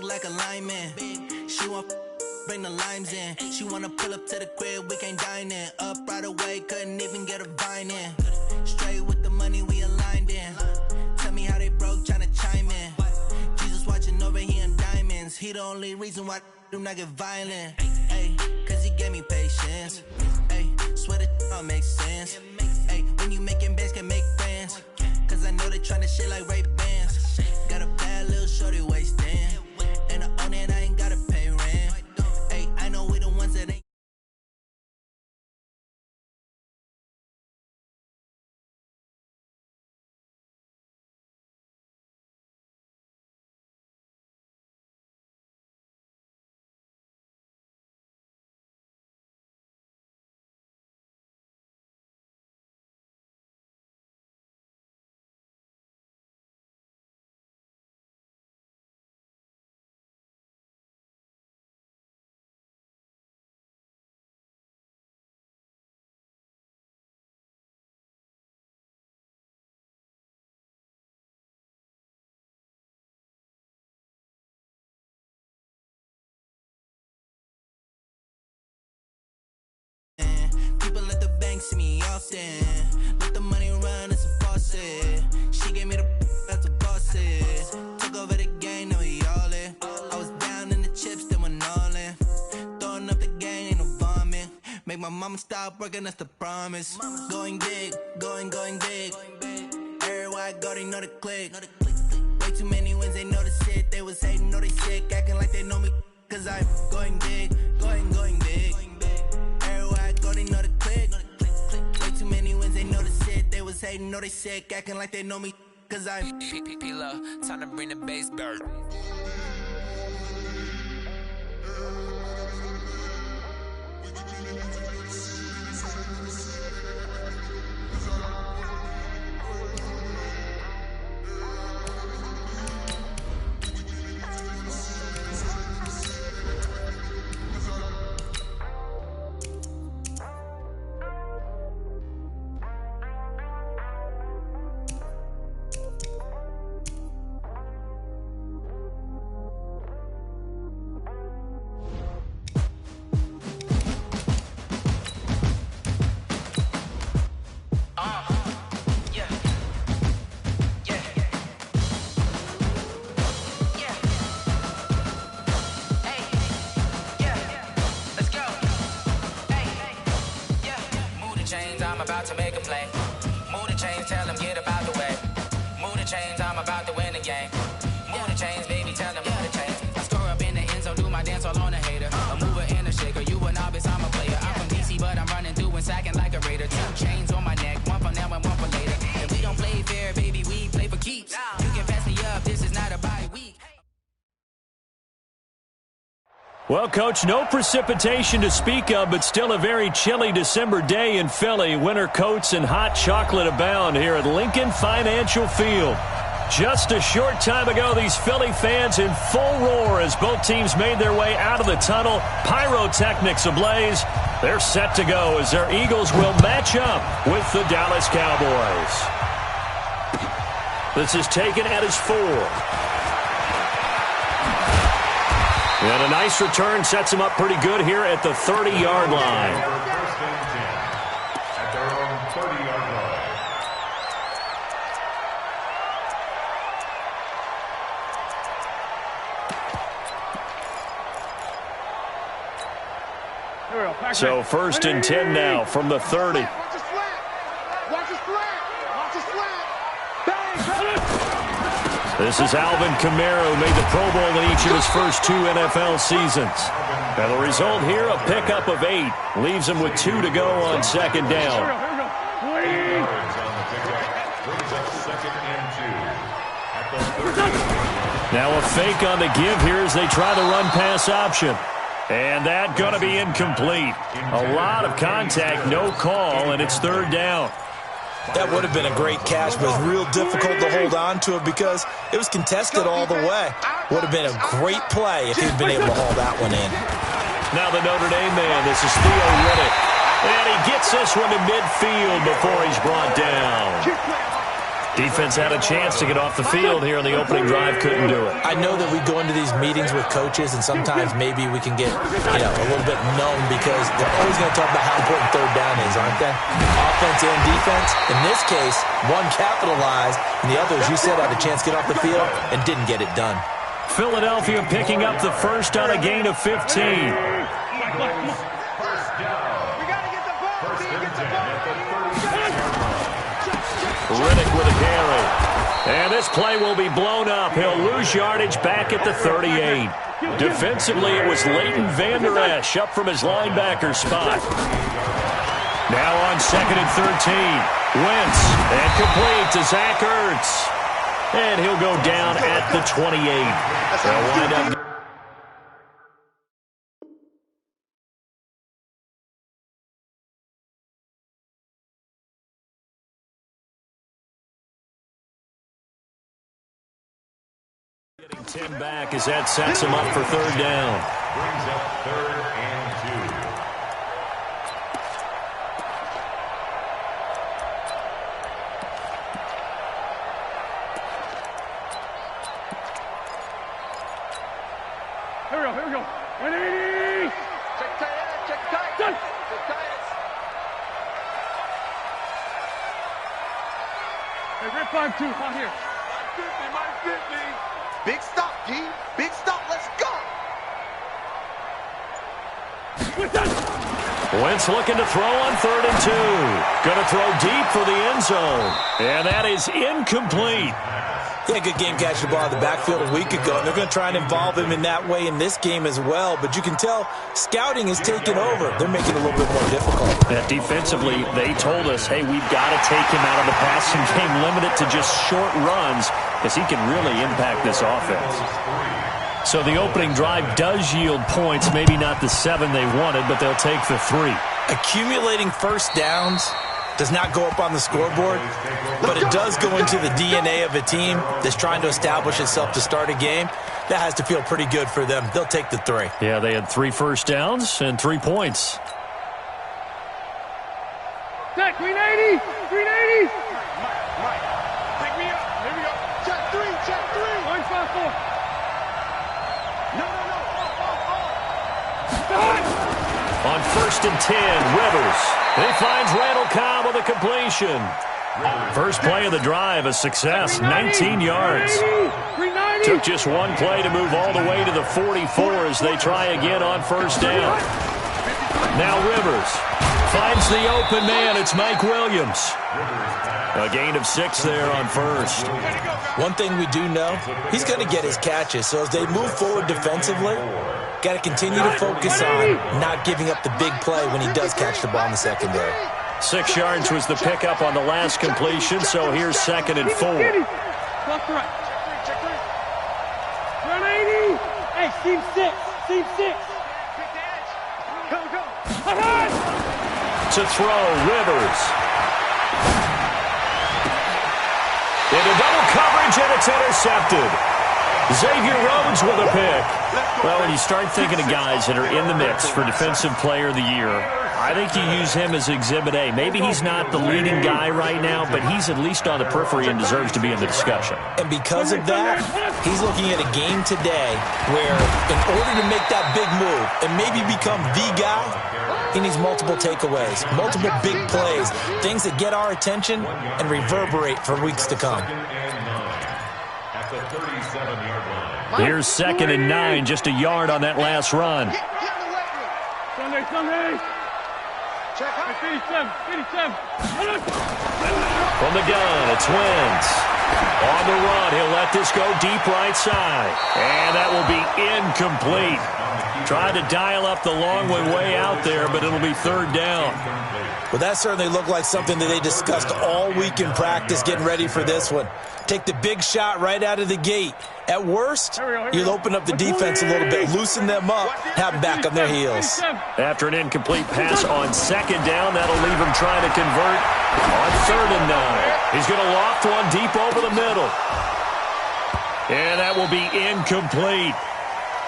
like a lineman. She want bring the limes in. She wanna pull up to the crib, we can't dine in. Up right away, couldn't even get a vine in. Straight with the money we aligned in. Tell me how they broke, tryna chime in. Jesus watching over here in diamonds. He the only reason why I do not get violent. Ay, cause he gave me patience. Ay, swear that all makes sense. Ay, when you making bands, can make friends. Cause I know they tryna shit like Ray-Bans. Got a bad little shorty wasting. And I own it, I ain't gotta pay rent. Ay, I know we the ones that ain't. People let the bank see me often. Let the money run, it's a faucet. She gave me the that's a faucet. Took over the game, now we all in. I was down in the chips, then went all in. Throwing up the gang, ain't no vomit. Make my mama stop working, that's the promise. Going big, going big. Everywhere I go, they know the click. Way too many wins, they know the shit. They was hating, know they sick, acting like they know me. Cause I'm going big, going big. Everywhere I go, they know the click. Way too many wins, they know the shit. They was hating, know they sick, acting like they know me. Cause I'm P-P-P-Love, time to bring the bass back. I'm about to make a play. Move the chains, tell them get up out the way. Move the chains, I'm about to win the game. Move the chains, baby, tell them move the chains. I score up in the end zone, do my dance all on a hater. A mover and a shaker, you a novice, I'm a player. I'm from DC, but I'm running through and sacking like a raider. 2 chains on my neck, one for now and one for later. And we don't play fair, baby, we play for keeps. You can pass me up, this is not a bye week. Well, Coach, no precipitation to speak of, but still a very chilly December day in Philly. Winter coats and hot chocolate abound here at Lincoln Financial Field. Just a short time ago, these Philly fans in full roar as both teams made their way out of the tunnel. Pyrotechnics ablaze. They're set to go as their Eagles will match up with the Dallas Cowboys. This is taken at his 4. And a nice return sets him up pretty good here at the 30-yard line. At their own 30-yard line. So 1st and 10 now from the 30. Watch the slant. Watch the slant. Watch the slant. Bang. This is Alvin Kamara, who made the Pro Bowl in each of his first 2 NFL seasons. And the result here, a pickup of 8. Leaves him with 2 to go on 2nd down. Now a fake on the give here as they try the run-pass option. And that going to be incomplete. A lot of contact, no call, and it's 3rd down. That would have been a great catch, but it's real difficult to hold on to it because it was contested all the way. Would have been a great play if he'd been able to haul that one in. Now the Notre Dame man, this is Theo Riddick. And he gets this one to midfield before he's brought down. Defense had a chance to get off the field here on the opening drive, couldn't do it. I know that we go into these meetings with coaches, and sometimes maybe we can get, a little bit numb because they're always going to talk about how important third down is, aren't they? Offense and defense. In this case, one capitalized, and the other, as you said, had a chance to get off the field and didn't get it done. Philadelphia picking up the first on a gain of 15. Riddick with a carry. And this play will be blown up. He'll lose yardage back at the 38. Defensively, it was Leighton Vander Esch up from his linebacker spot. Now on 2nd and 13. Wentz, and complete to Zach Ertz. And he'll go down at the 28. They'll wind up. Getting Tim back as that sets him up for third down. Brings up 3rd and 2. Here we go. 180. Check tight. Done. Check tight. Hey, red 5-2, out here. Minus 50. Big stop, G. Big stop. Let's go. Wentz looking to throw on 3rd and 2. Going to throw deep for the end zone. And that is incomplete. Yeah, good game catching the ball in the backfield a week ago, and they're going to try and involve him in that way in this game as well. But you can tell scouting is taking over. They're making it a little bit more difficult. Defensively, they told us, hey, we've got to take him out of the passing game, limit it to just short runs, because he can really impact this offense. So the opening drive does yield points, maybe not the 7 they wanted, but they'll take the 3. Accumulating first downs does not go up on the scoreboard, but it does go into the DNA of a team that's trying to establish itself to start a game. That has to feel pretty good for them. They'll take the 3. Yeah, they had 3 first downs and 3 points. Check, 380. 380. Mike, pick me up. Here we go. Check 3. 154. No. On 1st and 10, Rivers. He finds Randall Cobb with a completion. First play of the drive, a success, 19 yards. Took just one play to move all the way to the 44 as they try again on 1st down. Now Rivers finds the open man. It's Mike Williams. A gain of 6 there on 1st. One thing we do know, he's going to get his catches. So as they move forward defensively, got to continue to focus on not giving up the big play when he does catch the ball in the secondary. 6 yards was the pickup on the last completion, so here's 2nd and 4. Left to right. Check 3. 180. Hey, seam 6. Go. To throw, Rivers. Into double coverage, and it's intercepted. Xavier Rhodes with a pick. Well, when you start thinking of guys that are in the mix for Defensive Player of the Year, I think you use him as Exhibit A. Maybe he's not the leading guy right now, but he's at least on the periphery and deserves to be in the discussion. And because of that, he's looking at a game today where in order to make that big move and maybe become the guy, he needs multiple takeaways, multiple big plays, things that get our attention and reverberate for weeks to come. At the 37-yard line. Here's 2nd and 9, just a yard on that last run. Sunday. Check 87. From the gun, it's Wentz. On the run, he'll let this go deep right side. And that will be incomplete. Tried to dial up the long way out there, but it'll be 3rd down. Well, that certainly looked like something that they discussed all week in practice getting ready for this one. Take the big shot right out of the gate. At worst, you'll open up the defense a little bit, loosen them up, have them back on their heels. After an incomplete pass on 2nd down, that'll leave him trying to convert on 3rd and 9. He's going to loft one deep over the middle. And that will be incomplete.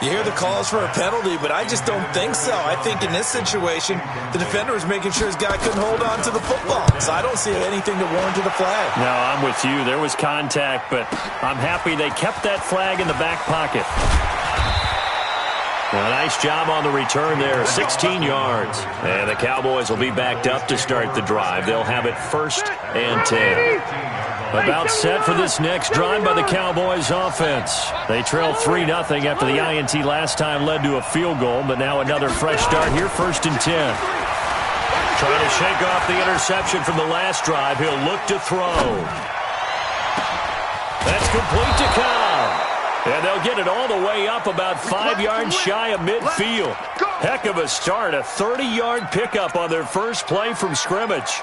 You hear the calls for a penalty, but I just don't think so. I think in this situation, the defender was making sure his guy couldn't hold on to the football. So I don't see anything to warrant the flag. No, I'm with you. There was contact, but I'm happy they kept that flag in the back pocket. A nice job on the return there, 16 yards. And the Cowboys will be backed up to start the drive. They'll have it 1st and 10. About set for this next drive by the Cowboys offense. They trailed 3-0 after the INT last time led to a field goal, but now another fresh start here, 1st and 10. Trying to shake off the interception from the last drive. He'll look to throw. That's complete to Cobb. And they'll get it all the way up about 5 yards shy of midfield. Heck of a start, a 30-yard pickup on their first play from scrimmage.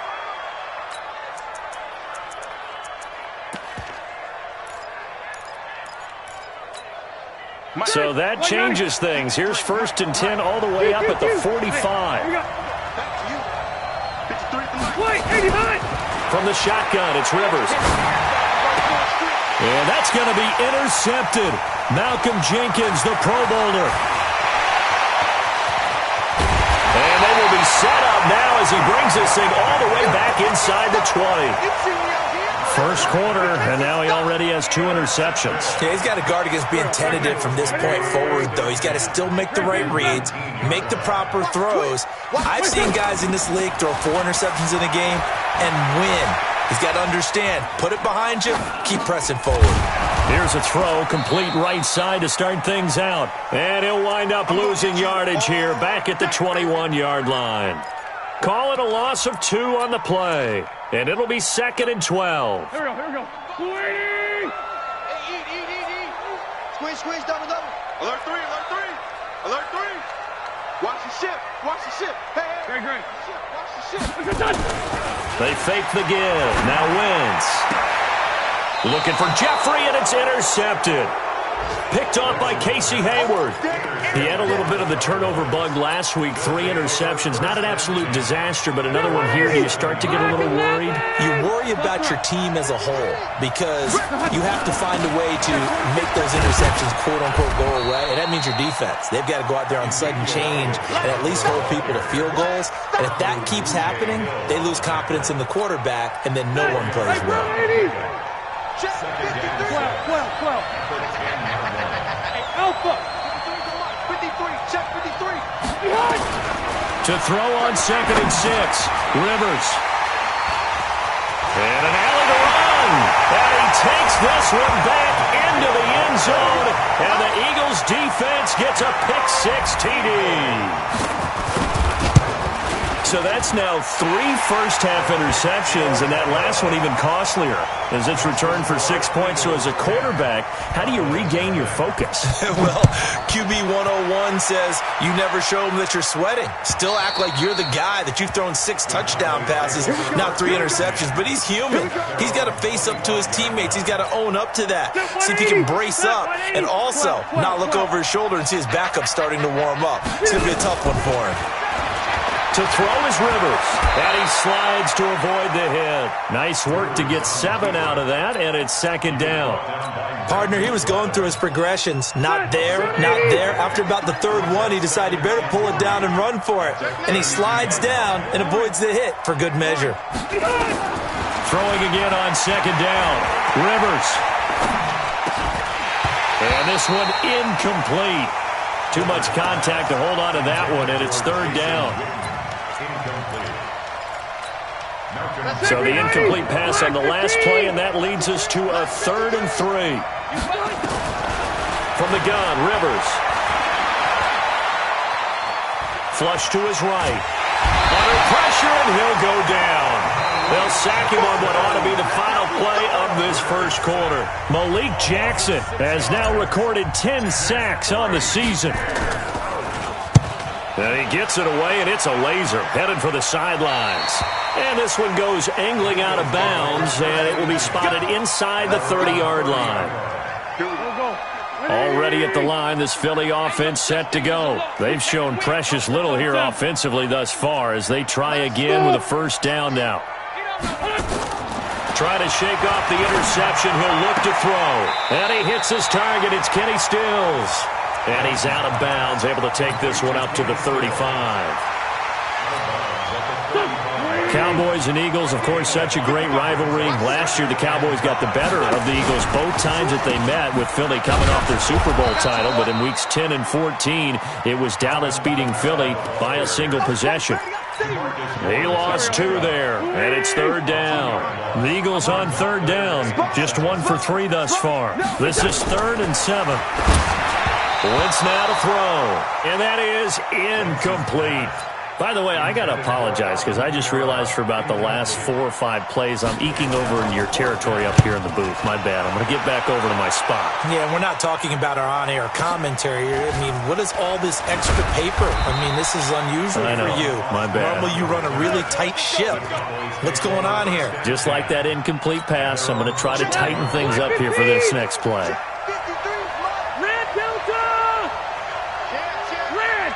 So that changes things. Here's 1st and 10 all the way up at the 45. From the shotgun, it's Rivers. And that's going to be intercepted. Malcolm Jenkins, the Pro Bowler. And they will be set up now as he brings this thing all the way back inside the 20. First quarter, and now he already has 2 interceptions. Yeah, he's got to guard against being tentative from this point forward, though. He's got to still make the right reads, make the proper throws. I've seen guys in this league throw 4 interceptions in a game and win. He's got to understand, put it behind you, keep pressing forward. Here's a throw, complete right side to start things out. And he'll wind up losing yardage here, back at the 21-yard line. Call it a loss of 2 on the play. And it'll be 2nd and 12. Here we go. Eat. Squeeze, double. Alert 3. Watch the ship. Hey. Great. Watch the ship. They fake the give. Now Wentz. Looking for Jeffrey, and it's intercepted. Picked off by Casey Hayward. He had a little bit of the turnover bug last week. 3 interceptions. Not an absolute disaster, but another one here. Do you start to get a little worried? You worry about your team as a whole because you have to find a way to make those interceptions, quote-unquote, go away. And that means your defense. They've got to go out there on sudden change and at least hold people to field goals. And if that keeps happening, they lose confidence in the quarterback, and then no one plays well. 12. Alpha. 53. Check 53. To throw on 2nd and 6. Rivers. And an alley to run. And he takes this one back into the end zone. And the Eagles defense gets a pick-6 TD. So that's now 3 first-half interceptions, and that last one even costlier as it's returned for 6 points. So as a quarterback, how do you regain your focus? Well, QB 101 says you never show them that you're sweating. Still act like you're the guy, that you've thrown 6 touchdown passes, not 3 interceptions. But he's human. He's got to face up to his teammates. He's got to own up to that. See if he can brace up and also not look over his shoulder and see his backup starting to warm up. It's going to be a tough one for him. To throw is Rivers, and he slides to avoid the hit. Nice work to get 7 out of that, and it's 2nd down. Partner, he was going through his progressions. Not there. After about the 3rd one, he decided he better pull it down and run for it. And he slides down and avoids the hit for good measure. Throwing again on 2nd down. Rivers. And this one incomplete. Too much contact to hold on to that one, and it's 3rd down. So the incomplete pass on the last play, and that leads us to a 3rd and 3. From the gun, Rivers. Flush to his right. Under pressure, and he'll go down. They'll sack him on what ought to be the final play of this first quarter. Malik Jackson has now recorded 10 sacks on the season. And he gets it away, and it's a laser headed for the sidelines. And this one goes angling out of bounds, and it will be spotted inside the 30-yard line. Already at the line, this Philly offense set to go. They've shown precious little here offensively thus far as they try again with a 1st down now. Trying to shake off the interception. He'll look to throw. And he hits his target. It's Kenny Stills. And he's out of bounds, able to take this one up to the 35. Cowboys and Eagles, of course, such a great rivalry. Last year, the Cowboys got the better of the Eagles both times that they met, with Philly coming off their Super Bowl title. But in weeks 10 and 14, it was Dallas beating Philly by a single possession. He lost 2 there, and it's third down. The Eagles on third down, just 1 for 3 thus far. This is 3rd and 7. Wentz now to throw, and that is incomplete. By the way, I got to apologize because I just realized for about the last 4 or 5 plays, I'm eking over into your territory up here in the booth. My bad. I'm going to get back over to my spot. Yeah, we're not talking about our on-air commentary here. I mean, what is all this extra paper? I mean, this is unusual for you. My bad. Normally you run a really tight ship. What's going on here? Just like that incomplete pass, I'm going to try to tighten things up here for this next play. Red Delta! Red!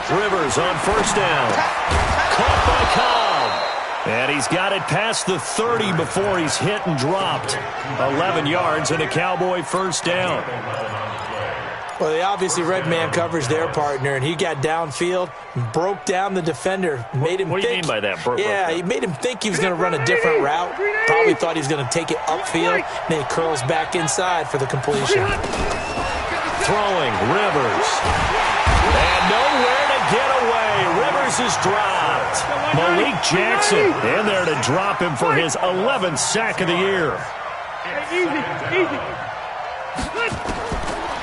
Rivers on first down. Caught by Cobb. And he's got it past the 30 before he's hit and dropped. 11 yards and a Cowboy first down. Well, they obviously red man coverage their partner, and he got downfield, broke down the defender, made him What do you mean by that? He made him think he was going to run a different route. Probably thought he was going to take it upfield. Then he curls back inside for the completion. Throwing, Rivers. And nowhere to get away. Rivers is dropped. Malik Jackson in there to drop him for his 11th sack of the year. Easy.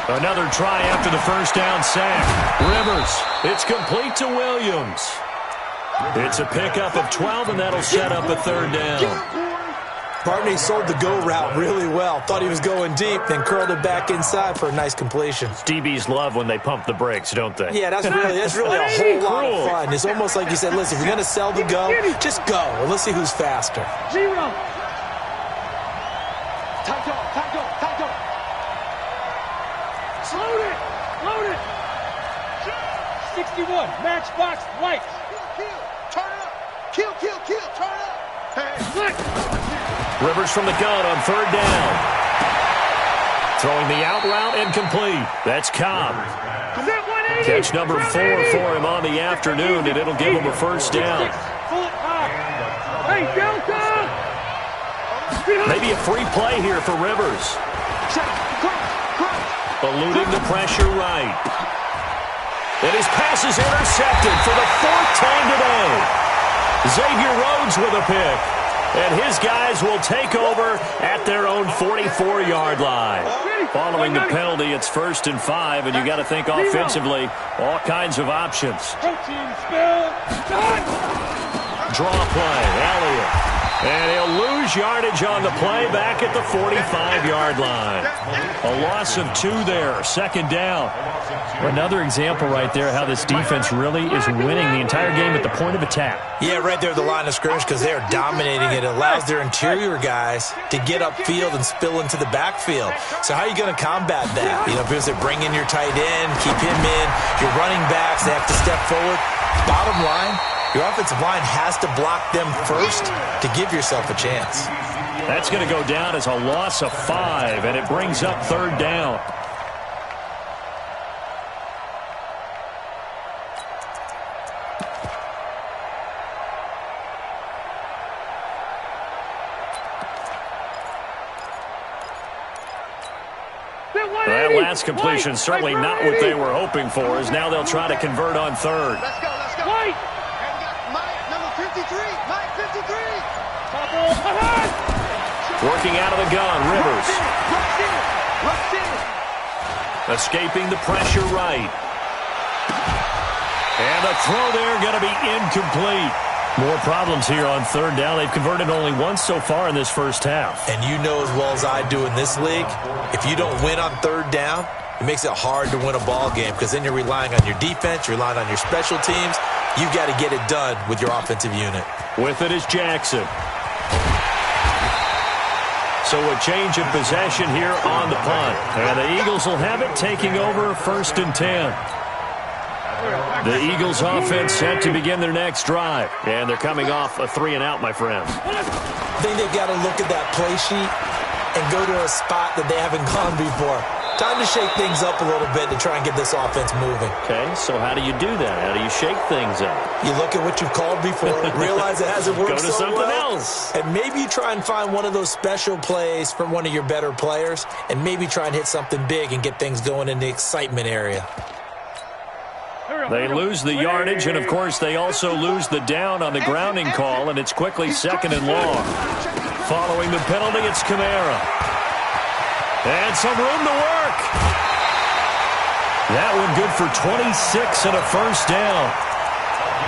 Another try after the first down sack. Rivers, it's complete to Williams. It's a pickup of 12, and that'll set up a third down. Barney sold the go route really well. Thought he was going deep, then curled it back inside for a nice completion. DBs love when they pump the brakes, don't they? Yeah, that's really a whole lot of fun. It's almost like you said, listen, if you're going to sell the go, just go. And let's see who's faster. 0. Load it. 61, matchbox, white. Turn it up. Kill, turn it up. Hey. Rivers from the gun on third down. Throwing the out route incomplete. That's Cobb. Catch number 4 for him on the afternoon, and it'll give him a first down. Hey, Delta! Maybe a free play here for Rivers. Eluding the pressure right. And his pass is intercepted for the 4th time today. Xavier Rhodes with a pick. And his guys will take over at their own 44-yard line. Following the penalty, it's 1st and 5, and you got to think offensively, all kinds of options. Draw play, Elliott. And he'll lose yardage on the play back at the 45-yard line. A loss of 2 there, 2nd down. Another example right there how this defense really is winning the entire game at the point of attack. Yeah, right there at the line of scrimmage because they are dominating it. It allows their interior guys to get upfield and spill into the backfield. So how are you going to combat that? You know, because they bring in your tight end, keep him in, your running backs, they have to step forward. Bottom line, your offensive line has to block them first to give yourself a chance. That's going to go down as a loss of 5, and it brings up 3rd down. That last completion certainly not what they were hoping for, as now they'll try to convert on 3rd. Let's go. White! And we got Mike, number 53. Mike, 53. Working out of the gun, Rivers. Rush in. Escaping the pressure right. And the throw there going to be incomplete. More problems here on 3rd down. They've converted only once so far in this first half. And you know as well as I do in this league, if you don't win on 3rd down, it makes it hard to win a ball game because then you're relying on your defense, you're relying on your special teams. You've got to get it done with your offensive unit. With it is Jackson. So a change of possession here on the punt. And the Eagles will have it, taking over 1st and 10. The Eagles offense set to begin their next drive. And they're coming off a 3-and-out, my friend. I think they've got to look at that play sheet and go to a spot that they haven't gone before. Time to shake things up a little bit to try and get this offense moving. Okay, so how do you do that? How do you shake things up? You look at what you've called before, realize it hasn't worked Go to so something well, else. and maybe try and find one of those special plays from one of your better players, and maybe try and hit something big and get things going in the excitement area. They lose the yardage, and, of course, they also lose the down on the grounding call, and it's quickly 2nd and long. Following the penalty, it's Kamara. And some room to work. That one good for 26 and a first down.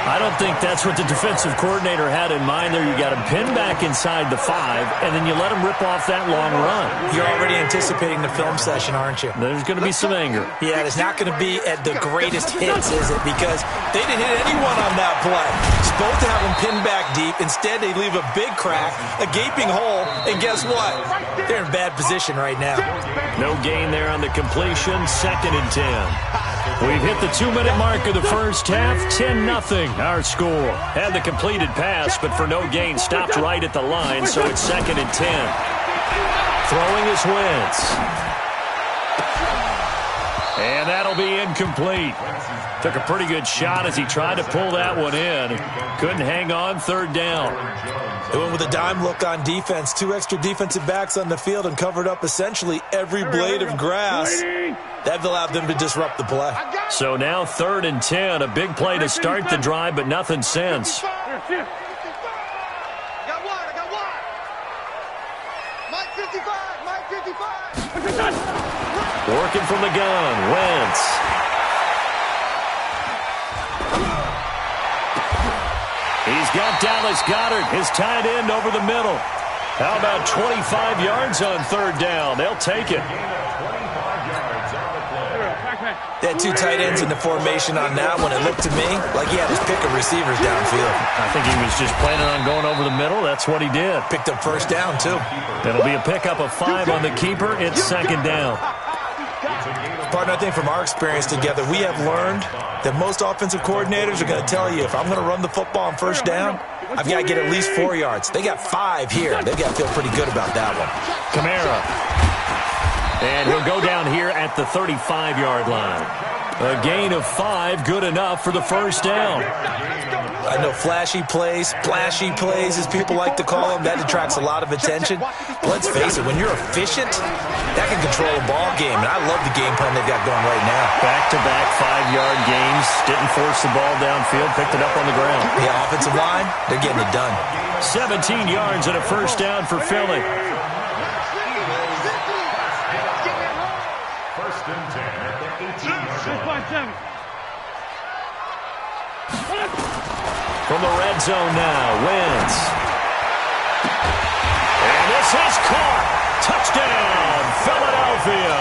I don't think that's what the defensive coordinator had in mind there. You got him pinned back inside the 5, and then you let him rip off that long run. You're already anticipating the film session, aren't you? There's going to be some anger. Yeah, it's not going to be at the greatest hits, is it? Because they didn't hit anyone on that play. Supposed to have them pinned back deep. Instead, they leave a big crack, a gaping hole, and guess what? They're in bad position right now. No gain there on the completion. 2nd and 10. We've hit the 2-minute mark of the first half. 10-0 our score. Had the completed pass, but for no gain, stopped right at the line, so it's 2nd and 10. Throwing is Wentz. And that'll be incomplete. Took a pretty good shot as he tried to pull that one in. Couldn't hang on. 3rd down. They went with a dime look on defense. 2 extra defensive backs on the field and covered up essentially every blade of grass. That allowed them to disrupt the play. So now 3rd and 10. A big play to start the drive, but nothing since. I got one. Mike 55, Mike 55. Working from the gun. Wentz. He's got Dallas Goedert, his tight end, over the middle. How about 25 yards on 3rd down? They'll take it. They had 2 tight ends in the formation on that one. It looked to me like he had his pick of receivers downfield. I think he was just planning on going over the middle. That's what he did. Picked up first down, too. It'll be a pickup of 5 on the keeper. It's 2nd down. Partner, I think from our experience together, we have learned that most offensive coordinators are going to tell you, if I'm going to run the football on first down, I've got to get at least 4 yards. They got 5 here. They've got to feel pretty good about that one. Kamara. And he'll go down here at the 35-yard line. A gain of 5, good enough for the first down. I know flashy plays, splashy plays, as people like to call them, that attracts a lot of attention. But let's face it, when you're efficient, that can control a ball game, and I love the game plan they've got going right now. Back-to-back 5-yard gains, didn't force the ball downfield, picked it up on the ground. The offensive line, they're getting it done. 17 yards and a first down for Philly. First and 10 at the 18-yard line. From the red zone now, Wentz. And this is caught. Touchdown, Philadelphia.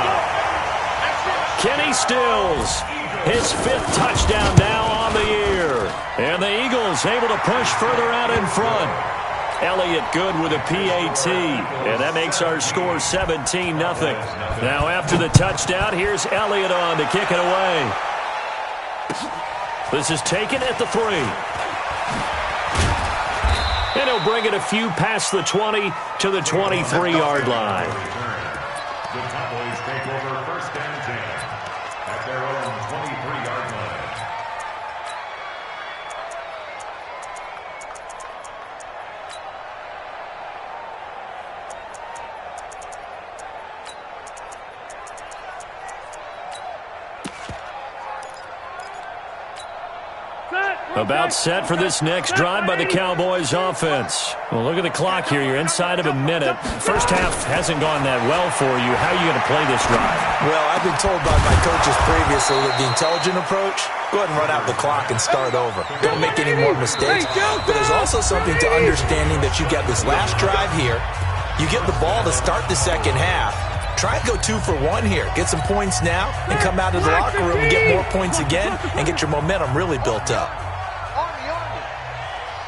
Kenny Stills, his 5th touchdown now on the year. And the Eagles able to push further out in front. Elliott good with a PAT, and that makes our score 17-0. Now after the touchdown, here's Elliott on to kick it away. This is taken at the 3. And he'll bring it a few past the 20 to the 23-yard line. The Cowboys take over 1st and 10 at their own 23-yard line. About set for this next drive by the Cowboys offense. Well, look at the clock here. You're inside of a minute. First half hasn't gone that well for you. How are you going to play this drive? Well, I've been told by my coaches previously that the intelligent approach, go ahead and run out the clock and start over. Don't make any more mistakes. But there's also something to understanding that you got this last drive here. You get the ball to start the second half. Try and go 2 for 1 here. Get some points now and come out of the locker room and get more points again and get your momentum really built up.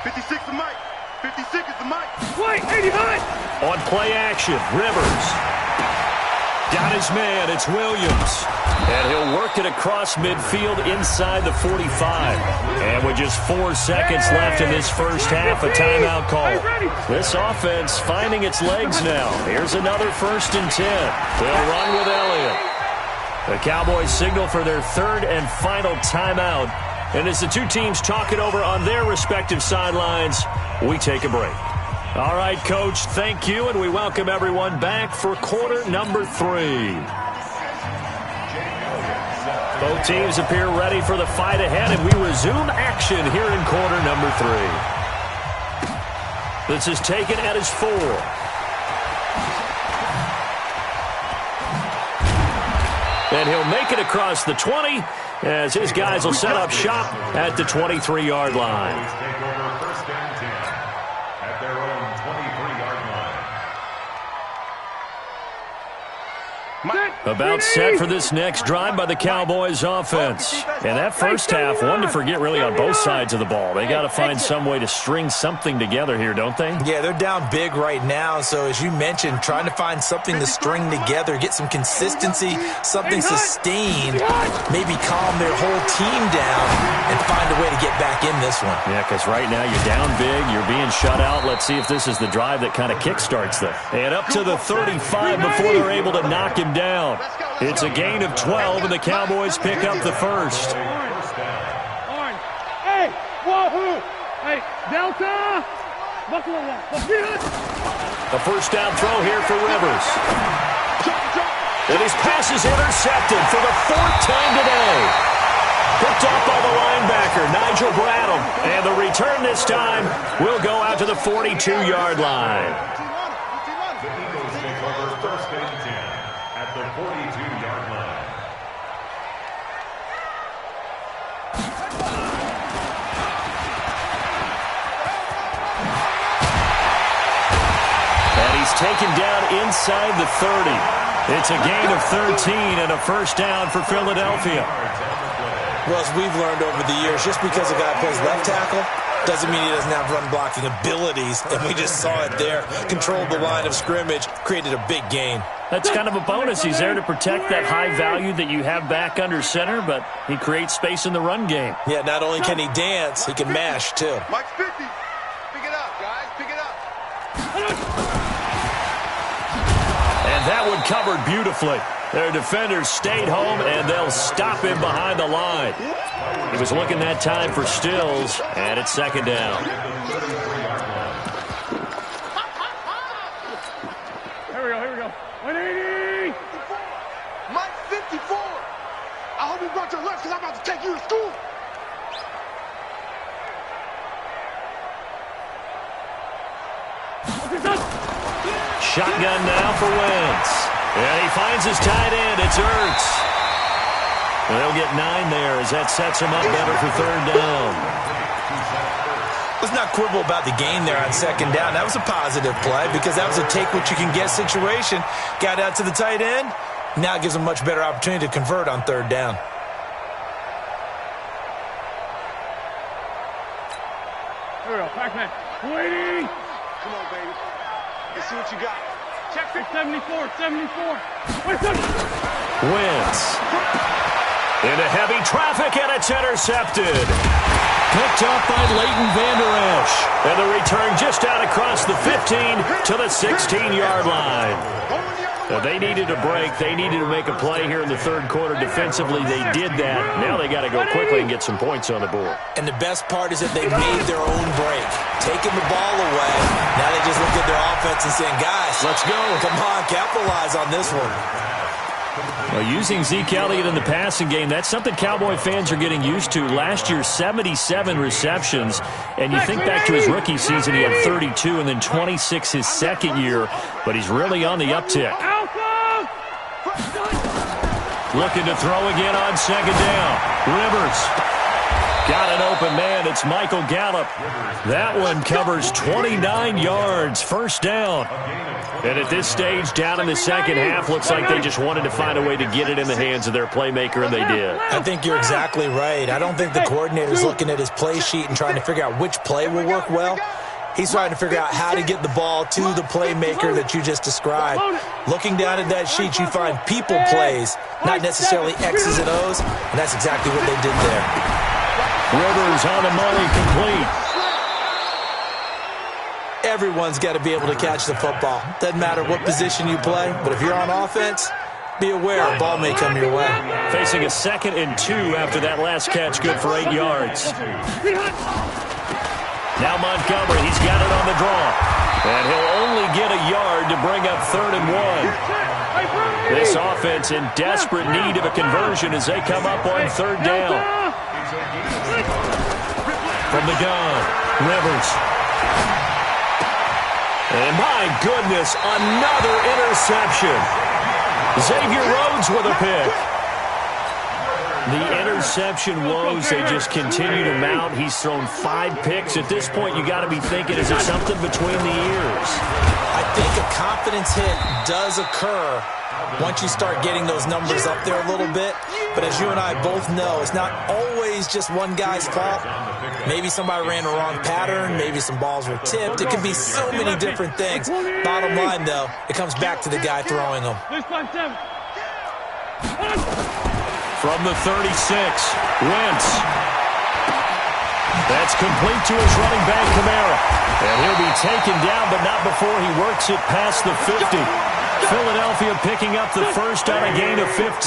56 is Mike. 56 is the Mike. Wait, 85. On play action, Rivers. Got his man. It's Williams. And he'll work it across midfield inside the 45. And with just 4 seconds left in this first half, a timeout call. This offense finding its legs now. Here's another 1st and 10. They'll run with Elliott. The Cowboys signal for their 3rd and final timeout. And as the two teams talk it over on their respective sidelines, we take a break. All right, Coach, thank you, and we welcome everyone back for quarter number 3. Both teams appear ready for the fight ahead, and we resume action here in quarter number 3. This is taken at his 4. And he'll make it across the 20 as his guys will set up shop at the 23-yard line. Take over 1st and 10 at their own 23-yard line. About set for this next drive by the Cowboys offense. And that first half, one to forget really on both sides of the ball. They got to find some way to string something together here, don't they? Yeah, they're down big right now. So as you mentioned, trying to find something to string together, get some consistency, something sustained, maybe calm their whole team down and find a way to get back in this one. Yeah, because right now you're down big, you're being shut out. Let's see if this is the drive that kind of kickstarts them. And up to the 35 before they're able to knock him down. It's a gain of 12, and the Cowboys pick up the first. Orange. Hey, wahoo! Hey, Delta! Buckle up. A first down throw here for Rivers. And his pass is intercepted for the 4th time today. Picked off by the linebacker, Nigel Bradham. And the return this time will go out to the 42-yard line. The Eagles take over 1st and 10 at the 42-yard line. And he's taken down inside the 30. It's a gain of 13 and a first down for Philadelphia. Well, as we've learned over the years, just because a guy plays left tackle doesn't mean he doesn't have run blocking abilities, and we just saw it there. Controlled the line of scrimmage, created a big gain. That's kind of a bonus. He's there to protect that high value that you have back under center, but he creates space in the run game. Yeah, not only can he dance, he can mash, too. Mike's 50. Pick it up, guys. Pick it up. And that one covered beautifully. Their defenders stayed home, and they'll stop him behind the line. He was looking that time for Stills, and it's 2nd down. Here we go. 180! Mike 54. I hope you brought your lunch because I'm about to take you to school. Shotgun now for Wentz. And he finds his tight end. It's Ertz. And they'll get 9 there as that sets him up better for 3rd down. Let's not quibble about the gain there on 2nd down. That was a positive play because that was a take-what-you-can-get situation. Got out to the tight end. Now it gives him a much better opportunity to convert on 3rd down. Here we go. Pac-Man. 280! Come on, baby. Let's see what you got. Check 74. Wentz. Into heavy traffic, and it's intercepted. Picked up by Leighton Vander Esch. And the return just out across the 15 to the 16-yard line. They needed a break. They needed to make a play here in the 3rd quarter. Defensively, they did that. Now they got to go quickly and get some points on the board. And the best part is that they made their own break. Taking the ball away. Now they just look at their offense and saying, guys, let's go. Come on, capitalize on this one. Well, using Zeke Elliott in the passing game, that's something Cowboy fans are getting used to. Last year, 77 receptions. And you think back to his rookie season, he had 32 and then 26 his 2nd year. But he's really on the uptick. Looking to throw again on 2nd down. Rivers. Got an open man. It's Michael Gallup. That one covers 29 yards. First down. And at this stage, down in the 2nd half, looks like they just wanted to find a way to get it in the hands of their playmaker, and they did. I think you're exactly right. I don't think the coordinator's looking at his play sheet and trying to figure out which play will work well. He's trying to figure out how to get the ball to the playmaker that you just described. Looking down at that sheet, you find people plays, not necessarily X's and O's, and that's exactly what they did there. Rivers on the money, complete. Everyone's got to be able to catch the football. Doesn't matter what position you play, but if you're on offense, be aware a ball may come your way. Facing a 2nd and 2 after that last catch, good for 8 yards. Now Montgomery, he's got it on the draw. And he'll only get a yard to bring up 3rd and 1. This offense in desperate need of a conversion as they come up on 3rd down. From the gun, Rivers. And my goodness, another interception. Xavier Rhodes with a pick. The interception woes, they just continue to mount. He's thrown 5 picks. At this point, you got to be thinking, is it something between the ears? I think a confidence hit does occur once you start getting those numbers up there a little bit. But as you and I both know, it's not always just one guy's fault. Maybe somebody ran the wrong pattern. Maybe some balls were tipped. It can be so many different things. Bottom line, though, it comes back to the guy throwing them. From the 36, Wentz. That's complete to his running back, Kamara. And he'll be taken down, but not before he works it past the 50. Philadelphia picking up the first on a gain of 15.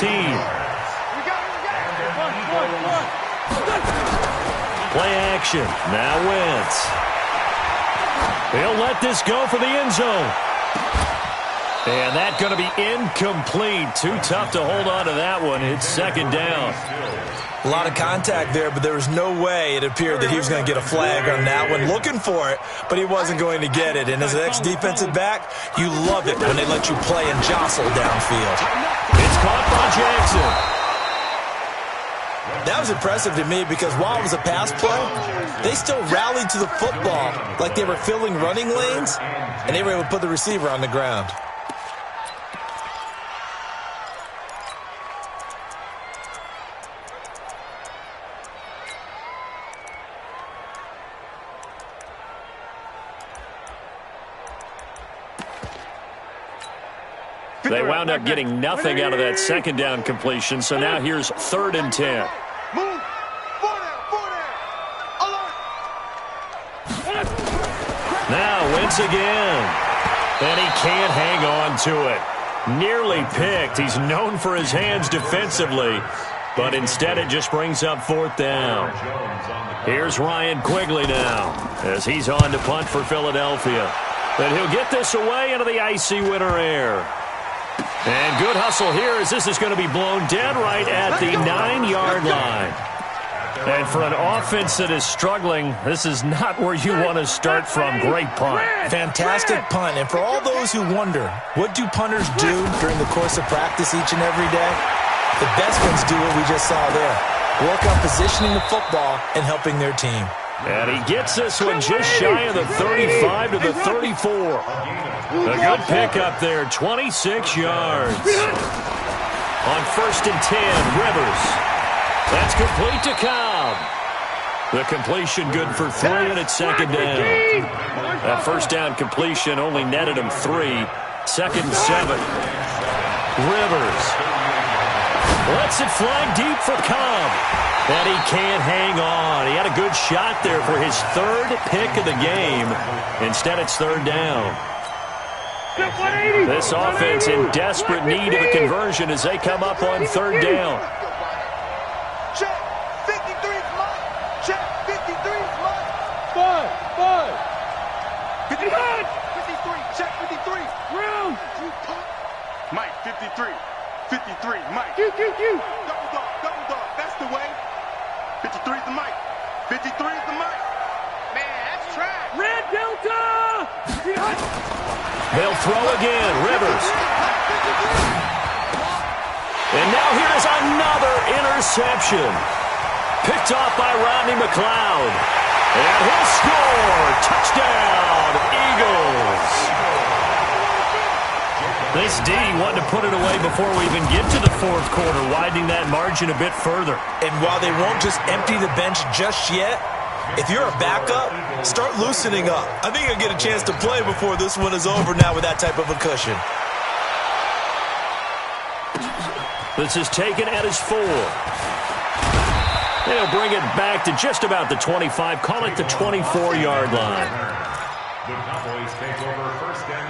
Play action. Now Wentz. He'll let this go for the end zone. And that's going to be incomplete. Too tough to hold on to that one. It's 2nd down. A lot of contact there, but there was no way it appeared that he was going to get a flag on that one. Looking for it, but he wasn't going to get it. And as an ex-defensive back, you love it when they let you play and jostle downfield. It's caught by Jackson. That was impressive to me because while it was a pass play, they still rallied to the football like they were filling running lanes, and they were able to put the receiver on the ground. They wound up getting nothing out of that 2nd down completion, so now here's 3rd and 10. Move. 4 down. Alert. Now Wentz again. And he can't hang on to it. Nearly picked. He's known for his hands defensively, but instead it just brings up 4th down. Here's Ryan Quigley now as he's on to punt for Philadelphia. And he'll get this away into the icy winter air. And good hustle here as this is going to be blown dead right at the 9-yard line. And for an offense that is struggling, this is not where you want to start from. Great punt. Fantastic punt. And for all those who wonder, what do punters do during the course of practice each and every day? The best ones do what we just saw there. Work on positioning the football and helping their team. And he gets this one just shy of the 35 to the 34. A good pickup there, 26 yards. On 1st and 10, Rivers. That's complete to Cobb. The completion good for 3, and it's 2nd down. That 1st down completion only netted him 3. 2nd and 7. Rivers. Lets it fly deep for Cobb. And he can't hang on. He had a good shot there for his 3rd pick of the game. Instead, it's 3rd down. This offense in desperate need of a conversion as they come up on 3rd down. Check. 53's mine. Check. 53's mine. 5. 53. Check 53. Round. Mike, 53. 53. Mike. Q. Double dog. That's the way. 53's the Mike. 53's the Mike. Man, that's trash. Red Delta. They'll throw again. Rivers. And now here's another interception. Picked off by Rodney McLeod. And he'll score. Touchdown, Eagles. This D wanted to put it away before we even get to the 4th quarter, widening that margin a bit further. And while they won't just empty the bench just yet, If you're a backup, start loosening up. I think you'll get a chance to play before this one is over now with that type of a cushion. This is taken at his 4. They'll bring it back to just about the 25. Call it the 24-yard line. The Cowboys take over first and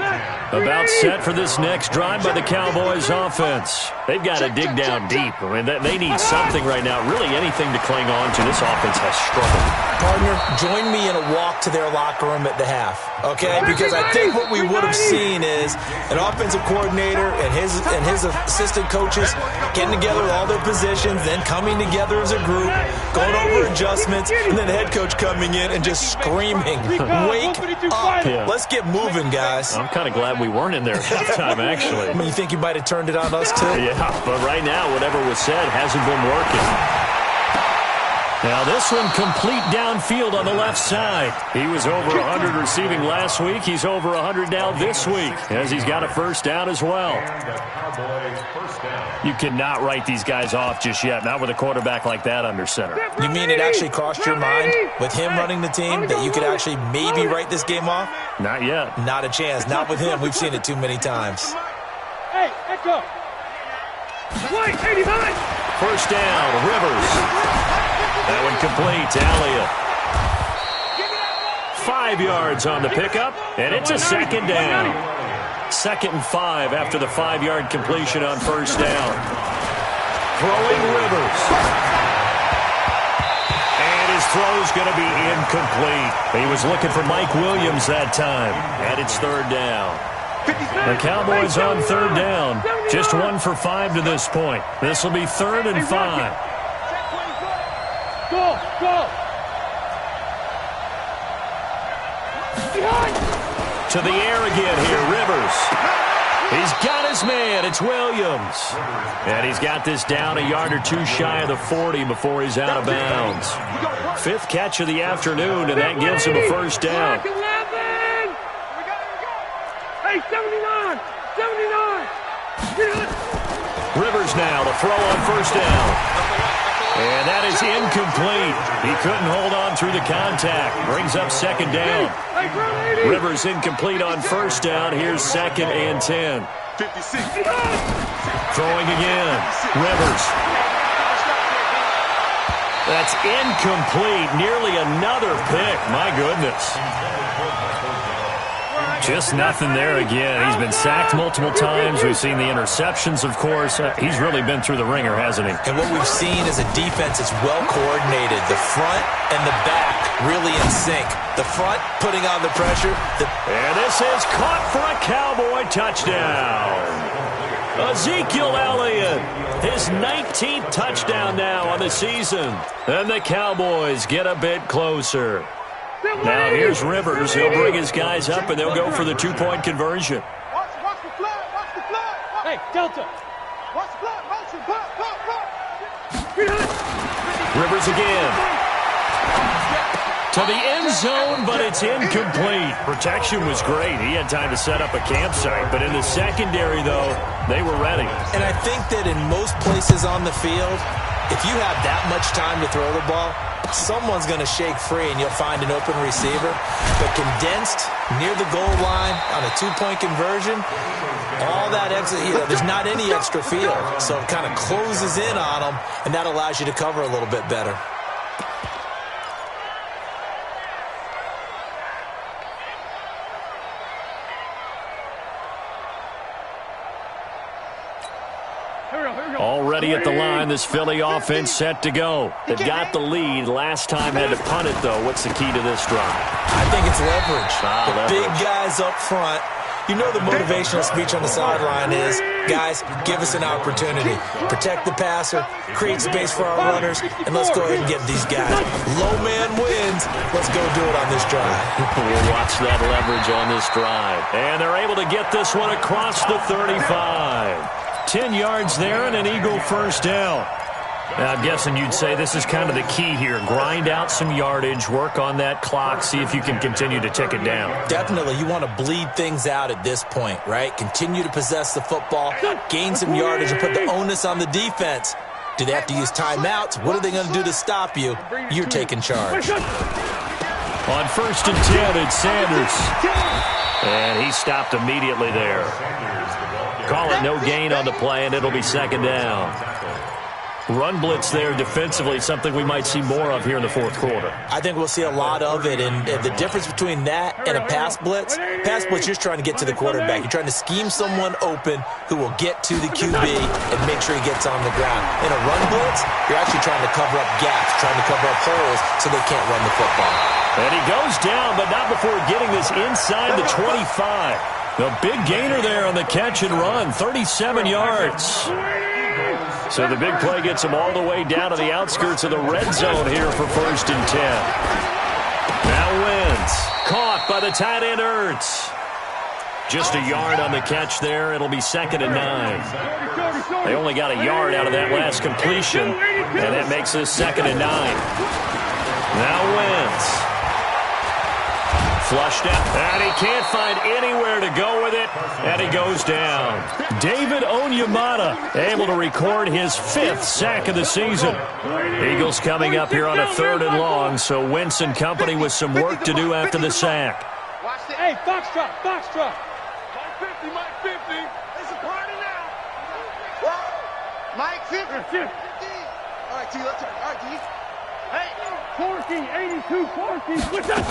10. About set for this next drive by the Cowboys offense. They've got to dig down deep. I mean, they need something right now, really anything to cling on to. This offense has struggled. Partner, join me in a walk to their locker room at the half, okay? Because I think what we would have seen is an offensive coordinator and his assistant coaches getting together with all their positions, then coming together as a group, going over adjustments, and then the head coach coming in and just screaming, "Wake up. Yeah. Let's get moving, guys." I'm kind of glad we weren't in there at halftime, actually. I mean, you think you might have turned it on us, too? Yeah, but right now, whatever was said hasn't been working. Now this one complete downfield on the left side. He was over 100 receiving last week. He's over 100 now this week as he's got a first down as well. You cannot write these guys off just yet, not with a quarterback like that under center. You mean it actually crossed your mind with him running the team that you could actually maybe write this game off? Not yet. Not a chance. Not with him. We've seen it too many times. Hey, echo. White, 89. First down, Rivers. That one complete to Elliott. 5 yards on the pickup, and it's a second down. 2nd and 5 after the 5-yard completion on first down. Throwing Rivers. And his throw's going to be incomplete. He was looking for Mike Williams that time, and it's 3rd down. The Cowboys on 3rd down. Just 1 for 5 to this point. This will be 3rd and 5. Go, go. To the air again here, Rivers. He's got his man. It's Williams. And he's got this down a yard or two shy of the 40 before he's out of bounds. 5th catch of the afternoon, and that gives him a first down. Hey, 79. 79. Rivers now to throw on first down. And that is incomplete. He couldn't hold on through the contact. Brings up 2nd down. Rivers incomplete on first down. Here's 2nd and 10. 56. Throwing again. Rivers. That's incomplete. Nearly another pick. My goodness. Just nothing there again. He's been sacked multiple times. We've seen the interceptions, of course. He's really been through the ringer, hasn't he? And what we've seen is a defense that's well coordinated. The front and the back really in sync. The front putting on the pressure. And this is caught for a Cowboy touchdown. Ezekiel Elliott, his 19th touchdown now on the season. And the Cowboys get a bit closer. Now here's Rivers. He'll bring his guys up, and they'll go for the 2-point conversion. Watch the flag. Watch the flag. Hey, Delta. Watch the flag. Motion. Block. Rivers again. To the end zone, but it's incomplete. Protection was great. He had time to set up a campsite, but in the secondary, though, they were ready. And I think that in most places on the field, if you have that much time to throw the ball, someone's going to shake free and you'll find an open receiver. But condensed near the goal line on a 2-point conversion, all that extra, there's not any extra field. So it kind of closes in on them, and that allows you to cover a little bit better. Already at the line, this Philly offense set to go. They've got the lead. Last time had to punt it, though. What's the key to this drive? I think it's leverage. The leverage. Big guys up front. You know the motivational speech on the sideline is, guys, give us an opportunity. Protect the passer, create space for our runners, and let's go ahead and get these guys. Low man wins. Let's go do it on this drive. We'll watch that leverage on this drive. And they're able to get this one across the 35. 10 yards there and an Eagle first down. Now, I'm guessing you'd say this is kind of the key here. Grind out some yardage, work on that clock, see if you can continue to tick it down. Definitely. You want to bleed things out at this point, right? Continue to possess the football, gain some yardage, and put the onus on the defense Do they have to use timeouts? What are they going to do to stop you? You're taking charge. On 1st and 10, it's Sanders. And he stopped immediately there. Call it no gain on the play, and it'll be 2nd down. Run blitz there defensively, something we might see more of here in the 4th quarter. I think we'll see a lot of it, and the difference between that and a pass blitz, you're just trying to get to the quarterback. You're trying to scheme someone open who will get to the QB and make sure he gets on the ground. In a run blitz, you're actually trying to cover up gaps, trying to cover up holes so they can't run the football. And he goes down, but not before getting this inside the 25. The big gainer there on the catch and run, 37 yards. So the big play gets him all the way down to the outskirts of the red zone here for 1st and 10. Now Wentz, caught by the tight end Ertz. Just a yard on the catch there. It'll be 2nd and 9. They only got a yard out of that last completion, and that makes this 2nd and 9. Now Wentz. Flushed out, and he can't find anywhere to go with it, and he goes down. David Onyemata able to record his 5th sack of the season. Eagles coming up here on a 3rd and long, so Wentz and company with some work to do after the sack. Hey, Foxtrot. Mike 50, Mike 50. It's a party now. What? Mike 50. 50. All right, T, let's turn. All right, T. Hey, 14, 82, 14. What's up?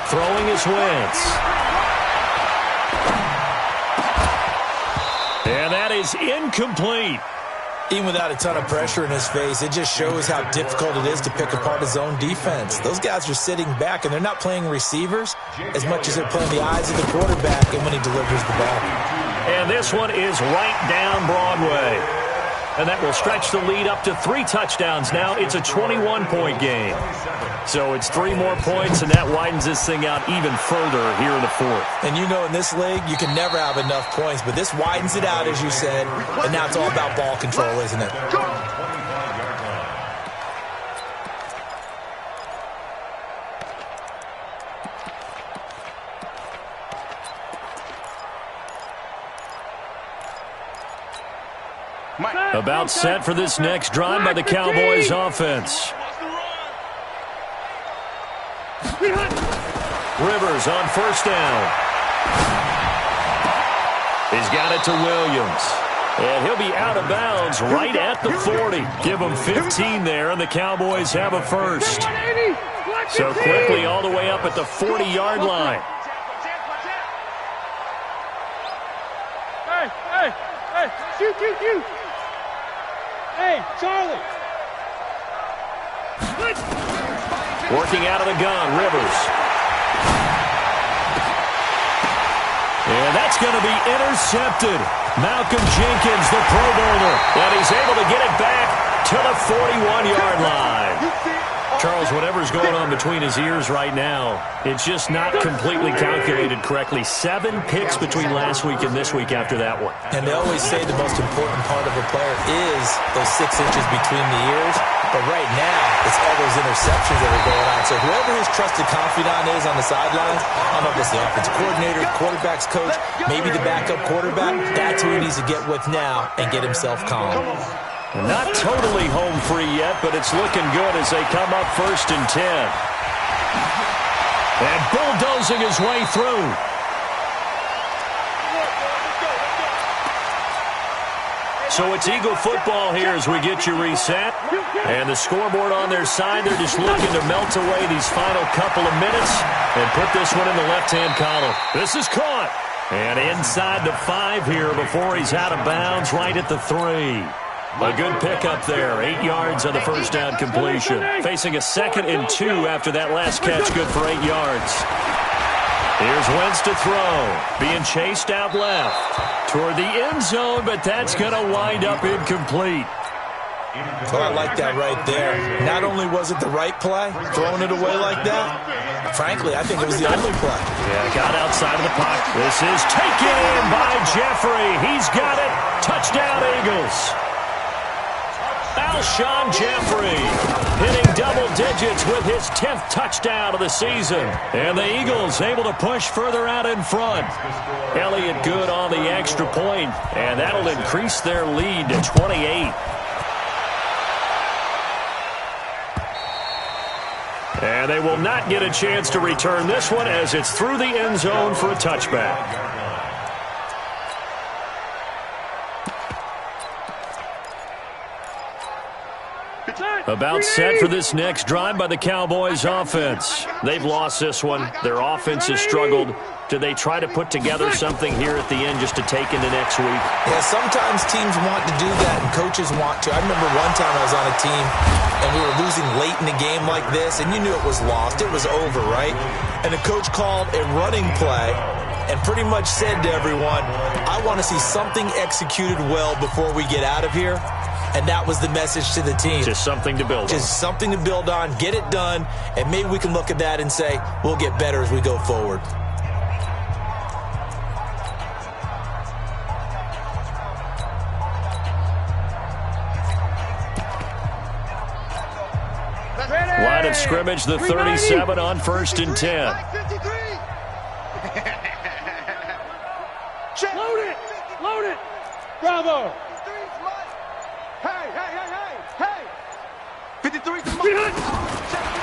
Throwing is Wentz. And that is incomplete. Even without a ton of pressure in his face, it just shows how difficult it is to pick apart his own defense. Those guys are sitting back, and they're not playing receivers as much as they're playing the eyes of the quarterback and when he delivers the ball. And this one is right down Broadway. And that will stretch the lead up to 3 touchdowns now. It's a 21-point game. So it's 3 more points, and that widens this thing out even further here in the 4th. And you know in this league, you can never have enough points, but this widens it out, as you said, and now it's all about ball control, isn't it? About set for this next drive by the Cowboys offense. Rivers on 1st down. He's got it to Williams. And he'll be out of bounds right at the 40. Give him 15 there, and the Cowboys have a first. So quickly all the way up at the 40-yard line. Hey, shoot. Hey, Charlie. Working out of the gun, Rivers. And that's going to be intercepted. Malcolm Jenkins, the Pro Bowler. And he's able to get it back to the 41-yard line. Charles, whatever's going on between his ears right now, it's just not completely calculated correctly. 7 picks between last week and this week after that one. And they always say the most important part of a player is those 6 inches between the ears. But right now, it's all those interceptions that are going on. So whoever his trusted confidant is on the sidelines, I don't know if it's the offensive coordinator, quarterback's coach, maybe the backup quarterback, that's who he needs to get with now and get himself calm. Not totally home free yet, but it's looking good as they come up 1st and 10. And bulldozing his way through. So it's Eagle football here as we get you reset. And the scoreboard on their side, they're just looking to melt away these final couple of minutes and put this one in the left-hand column. This is caught. And inside the 5 here before he's out of bounds right at the 3. A good pickup there. 8 yards on the first down completion. Facing a 2nd and 2 after that last catch. Good for 8 yards. Here's Wentz to throw. Being chased out left. Toward the end zone, but that's going to wind up incomplete. Well, I like that right there. Not only was it the right play, throwing it away like that, frankly, I think it was the only play. Yeah, got outside of the pocket. This is taken in by Jeffrey. He's got it. Touchdown, Eagles. Alshon Jeffrey hitting double digits with his 10th touchdown of the season. And the Eagles able to push further out in front. Elliott good on the extra point, and that'll increase their lead to 28. And they will not get a chance to return this one as it's through the end zone for a touchback. About set for this next drive by the Cowboys offense. They've lost this one. Their offense has struggled. Do they try to put together something here at the end just to take into next week? Yeah, sometimes teams want to do that and coaches want to. I remember one time I was on a team and we were losing late in a game like this and you knew it was lost. It was over, right? And the coach called a running play and pretty much said to everyone, I want to see something executed well before we get out of here. And that was the message to the team. Just something to build on. Just something to build on, get it done, and maybe we can look at that and say, we'll get better as we go forward. Line of scrimmage, the 37 on 1st and 10. Load it! Load it! Bravo! Hey, hey, hey, hey, hey! 53's the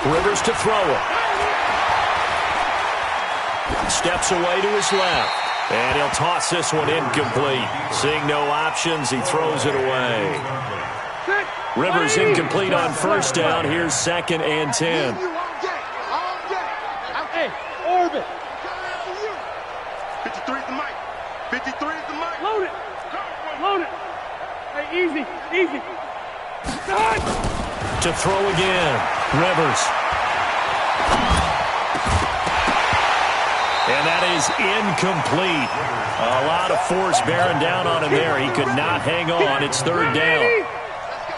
Rivers to throw it. Steps away to his left. And he'll toss this one incomplete. Seeing no options, he throws it away. Rivers incomplete on 1st down. Here's 2nd and 10. Hey, orbit! 53's the mic. 53's the mic. Load it! Load it! Hey, easy, easy. To throw again. Rivers. And that is incomplete. A lot of force bearing down on him there. He could not hang on. It's 3rd down.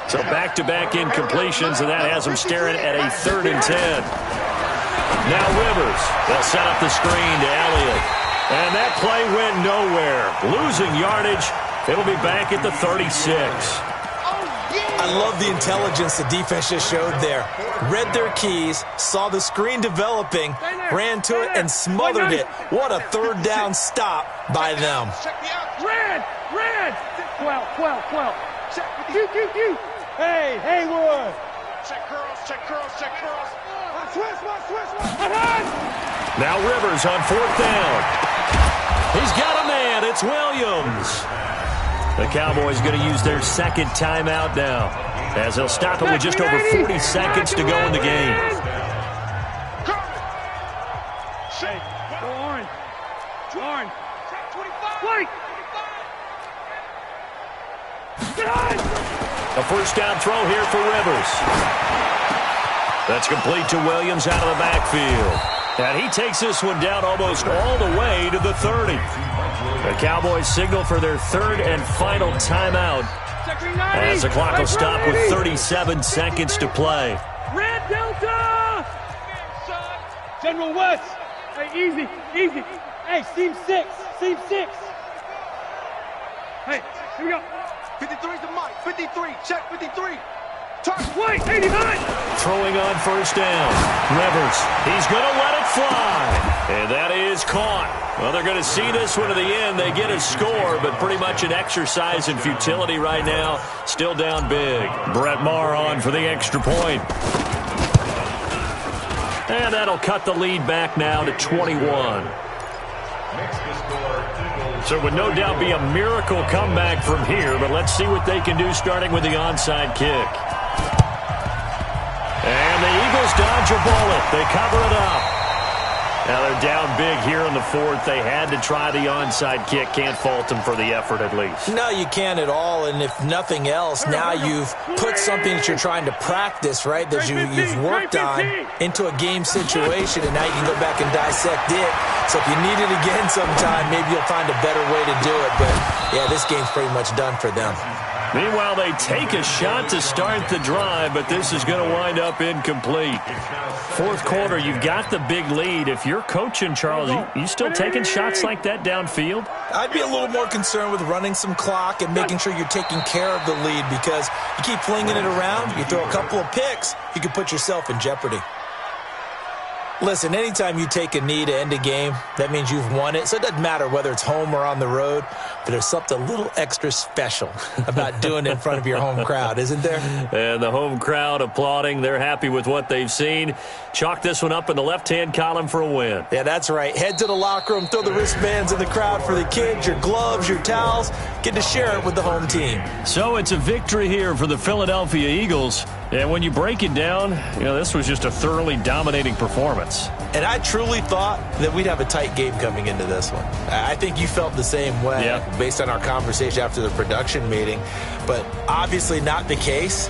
So back-to-back incompletions, and that has him staring at a 3rd and 10. Now Rivers. They'll set up the screen to Elliott. And that play went nowhere. Losing yardage. It'll be back at the 36. I love the intelligence the defense just showed there. Read their keys, saw the screen developing, ran to it, and smothered it. What a 3rd down stop by them. Red! Red! 12. Q. Hey, Haywood! Check curls, check curls, check curls. Switch. Now Rivers on 4th down. He's got a man. It's Williams. The Cowboys going to use their 2nd timeout now, as they'll stop it with just over 40 seconds to go in the game. Hey, go on. White. A 1st down throw here for Rivers. That's complete to Williams out of the backfield. And he takes this one down almost all the way to the 30. The Cowboys signal for their 3rd and final timeout as the clock will stop with 37 seconds to play. Red Delta! General West. Hey, easy. Hey, seam 6. Hey, here we go. 53's the mic. 53. Check 53. White, 89. Throwing on 1st down. Rivers. He's going to let it fly. And that is caught. Well, they're going to see this one to the end. They get a score, but pretty much an exercise in futility right now. Still down big. Brett Maher on for the extra point. And that'll cut the lead back now to 21. So it would no doubt be a miracle comeback from here, but let's see what they can do starting with the onside kick. And the Eagles dodge a bullet. They cover it up. Now they're down big here in the 4th. They had to try the onside kick. Can't fault them for the effort at least. No, you can't at all. And if nothing else, now you've put something that you're trying to practice, right, that you've worked on into a game situation, and now you can go back and dissect it. So if you need it again sometime, maybe you'll find a better way to do it. But, yeah, this game's pretty much done for them. Meanwhile, they take a shot to start the drive, but this is going to wind up incomplete. 4th quarter, you've got the big lead. If you're coaching, Charles, you still taking shots like that downfield? I'd be a little more concerned with running some clock and making sure you're taking care of the lead, because you keep flinging it around, you throw a couple of picks, you could put yourself in jeopardy. Listen, anytime you take a knee to end a game, that means you've won it. So it doesn't matter whether it's home or on the road, but there's something a little extra special about doing it in front of your home crowd, isn't there? And the home crowd applauding. They're happy with what they've seen. Chalk this one up in the left-hand column for a win. Yeah, that's right. Head to the locker room, throw the wristbands in the crowd for the kids, your gloves, your towels. Get to share it with the home team. So it's a victory here for the Philadelphia Eagles. And when you break it down, this was just a thoroughly dominating performance. And I truly thought that we'd have a tight game coming into this one. I think you felt the same way based on our conversation after the production meeting, but obviously not the case.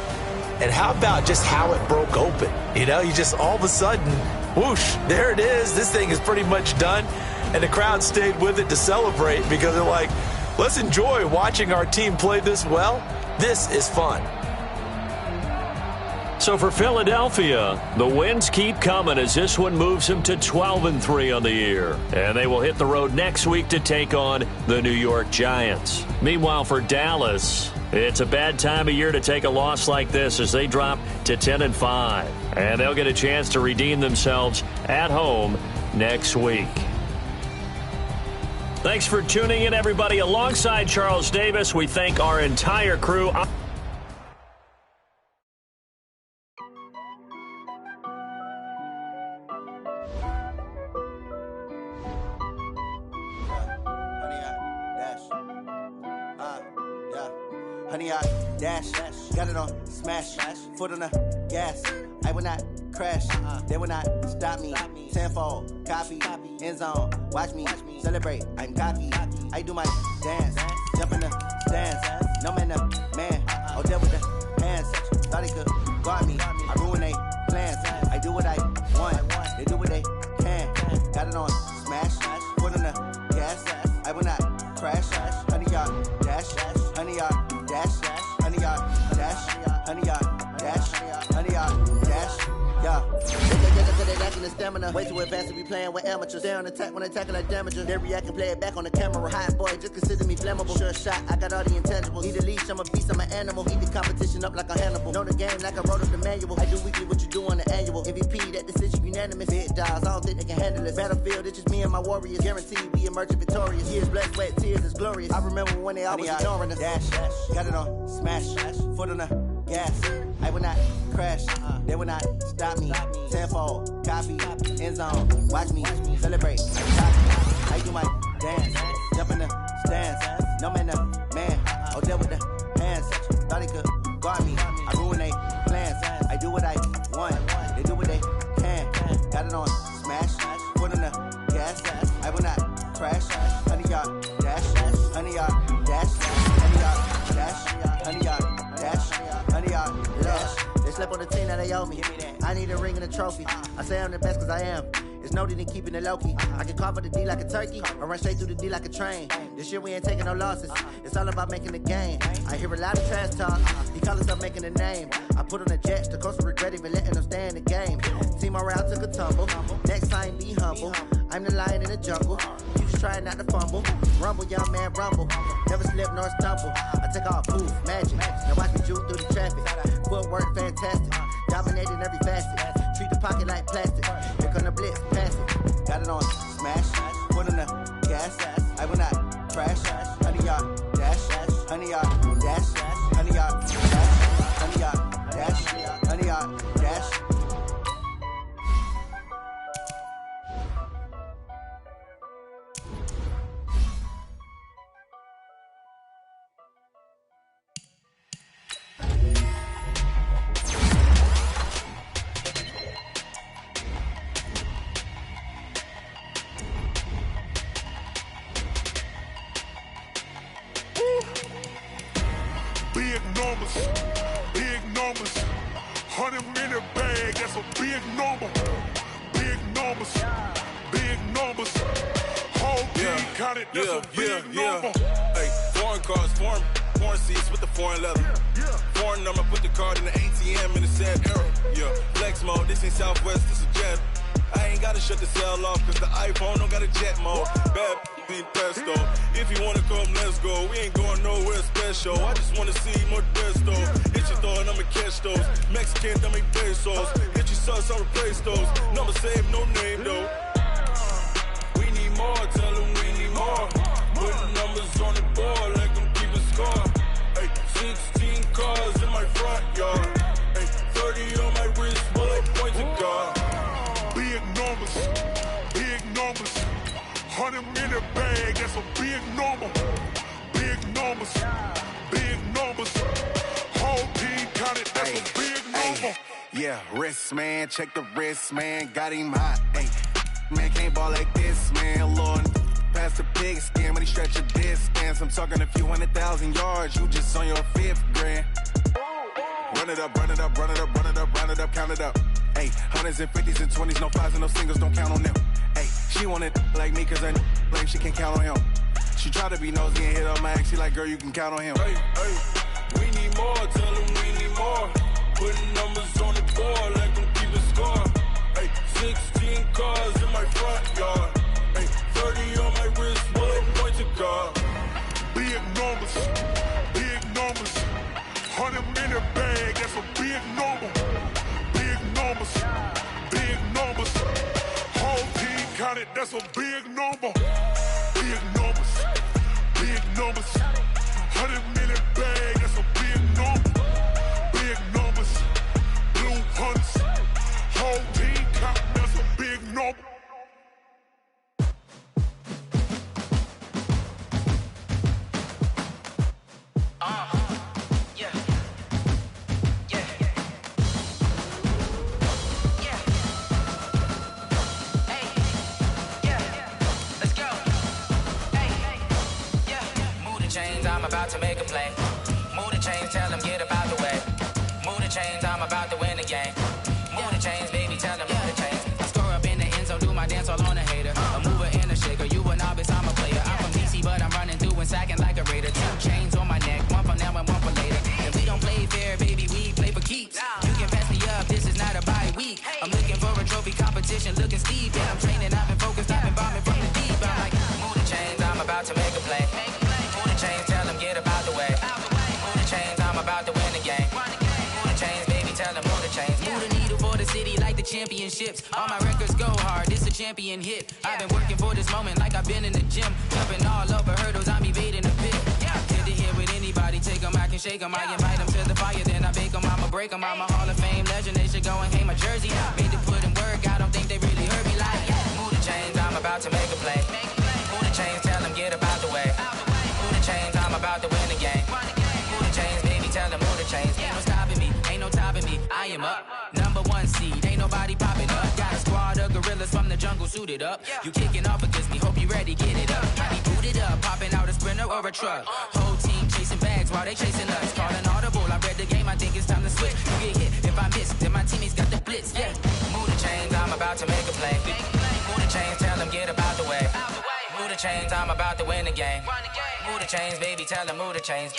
And how about just how it broke open? You just all of a sudden, whoosh, there it is. This thing is pretty much done. And the crowd stayed with it to celebrate because they're like, let's enjoy watching our team play this well. This is fun. So for Philadelphia, the wins keep coming as this one moves them to 12-3 on the year. And they will hit the road next week to take on the New York Giants. Meanwhile, for Dallas, it's a bad time of year to take a loss like this as they drop to 10-5. And they'll get a chance to redeem themselves at home next week. Thanks for tuning in, everybody. Alongside Charles Davis, we thank our entire crew. Honey, I dash, got it on, smash, foot on the gas. I will not crash, they will not stop me. Tenfold, copy, end zone, watch me celebrate. I'm cocky, I do my dance, jump in the stands. No man, oh, there with the hands. Thought he could guard me, I ruin they plans. I do what I want, they do what they can. Got it on, smash, foot on the gas. I will not crash, honey, y'all dash, honey, y'all. Dash, honey yard, dash, honey yard, dash, honey yard, dash, yeah. They lacking the stamina. Way too advanced to be playing with amateurs. Stay on attack when they tackle like damagers. They react and play it back on the camera. Hot boy, just consider me flammable. Sure shot, I got all the intangibles. Need a leash, I'm a beast, I'm an animal. Eat the competition up like a Hannibal. Know the game like I wrote up the manual. I do weekly what you do on the annual. MVP, that decision unanimous. Big dogs, I don't think they can handle it. Battlefield, it's just me and my warriors. Guaranteed we emerging victorious. Years, blood, sweat, tears, it's glorious. I remember when they always ignoring us. Dash, got it on, smash, foot on the gas. I will not crash, they will not stop me. Tenfold, copy, end zone, watch me celebrate. I do my dance, jump in the stands. No man, oh, there with the hands. Thought he could guard me, I ruin they plans. I do what I want, they do what they can. Got it on, smash, foot on the gas. I will not crash, honey yard, dash, honey yard, dash, honey yard, dash, honey yard, dash, honey yard, dash. They slept on the team, now they owe me. I need a ring and a trophy. I say I'm the best cause I am. It's no need in keeping it low-key. I can carve up the D like a turkey or run straight through the D like a train. This year we ain't taking no losses. It's all about making the game. I hear a lot of trash talk. He call himself making a name. I put on the Jets. The coach will regret even letting them stay in the game. Team morale took a tumble. Next time be humble. I'm the lion in the jungle. You just trying not to fumble. Rumble, young man, rumble. Never slip nor stumble. I take off, poof, magic. Now watch me juke through the traffic. Footwork fantastic. Dominating every facet. Treat the pocket like plastic. Here come the blitz, pass it. Got it on, smash. Foot on the gas. I will not crash. Honey yard, dash. Honey yard, dash. Honey yard, dash. Honey yard, dash. Honey yard, dash. Big numbers, 100-minute bag, that's a big number. Big numbers, whole team counted, that's a big number. Hey, foreign cars, foreign seats with the foreign leather. Foreign number, put the card in the ATM in the sad era. Yeah, flex mode, this ain't Southwest, this is jet. I ain't gotta shut the cell off, cause the iPhone don't got a jet mode. Bad need pesto. If you wanna come, let's go. We ain't going nowhere special. I just wanna see more Desto. Bitches throwing, I'ma catch those. Mexican, dummy pesos. Get you sauce, I'll replace those. Number save, no name though. We need more, tell them we need more. Putting numbers on the board, like I'm keeping score. Ay, 16 cars in my front yard. Ay, 30 on my wrist, bullet points of God. Big numbers, big numbers. 100 minute bag, that's a big number. Big numbers, big numbers. Whole team counted, that's a big number. Yeah, wrist man, check the wrist man, got him hot. Ay, man can't ball like this, man. Lord, past the pig skin when he stretch a distance. I'm talking a few 100,000 yards, you just on your 5th grand. Run it up, run it up, run it up, run it up, run it up, count it up. Ay, hundreds and 50s and 20s, no 5s and no singles, don't count on them. Ay, she want it like me cause I blame she can't count on him. She try to be nosy and hit up my ex, she like, girl, you can count on him. Hey, hey, we need more, tell them we need more. Putting numbers on the board like I'm keeping score. Hey, 16 cars in my front yard. Hey, 30 on my wrist, bullet points of God. Big numbers, big numbers. 100 minute bag, that's a big number. Big numbers, big numbers. Whole team counted, that's a big number. Big numbers, big numbers. 100 minute bag, that's a big number. Big numbers, blue hunts. Whole team counting, that's a big number. I'm about to make a play. Move the chains, tell them get up out the way. Move the chains, I'm about to win the game. Move the chains, baby, tell them move the chains. I score up in the end zone, do my dance all on a hater. A mover and a shaker, you a novice, I'm a player. I'm from DC, but I'm running through and sacking like a raider. 2 chains on my neck, one for now and one for later. And we don't play fair, baby, we play for keeps. You can pass me up, this is not a bye week. I'm looking for a trophy competition, looking steep. And I'm training, I've been focused, I've been bombing from the deep. I'm like, move the chains, I'm about to make a play. Move the chains, tell them get up out the way. Move the chains, I'm about to win the game. Move the chains, baby, tell them move the chains. Move the needle for the city like the championships. All my records go hard, this a champion hit. I've been working for this moment like I've been in the gym. Jumping all over hurdles, I'm evading the pit. Hit it here with anybody, take them, I can shake them. I invite them to the fire, then I bake them, I'ma break them. I'm a Hall of Fame legend, they should go and hang my jersey. Made to put in work, I don't think they really heard me like. Move the chains, I'm about to make a play. Move the chains, tell them get up out the way. Move the chains, I'm about to win the game. Move the chains, baby, tell them move the chains. Ain't no stopping me, ain't no topping me. I am up, #1 seed, ain't nobody popping up. Got a squad of gorillas from the jungle suited up. You kicking off against me, hope you ready, get it up. I be booted up, popping out a sprinter or a truck. Whole team chasing bags while they chasing us. Calling audible, I read the game, I think it's time to switch. You get hit, if I miss, then my teammates got the blitz, yeah. Move the chains, I'm about to make a play. Move the chains, tell them get up out the way. Move the chains, I'm about to win the game. Move the chains, baby, tell them move the chains.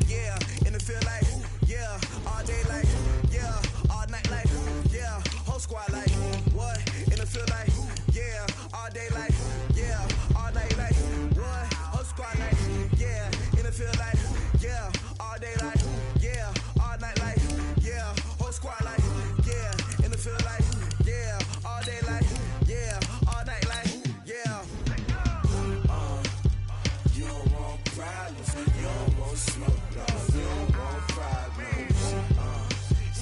Yeah, and it feel like, yeah, all day like, yeah, all night like, yeah, whole squad like, what? And it feel like, yeah, all day like, yeah, all night like, what? Whole squad like, yeah, and it feel like, yeah, all day like, yeah, all night like, yeah, whole squad like, yeah, and it feel like, yeah, all day like, yeah, all night like, yeah. You don't want problems, you don't want smoke, dog. You don't want problems.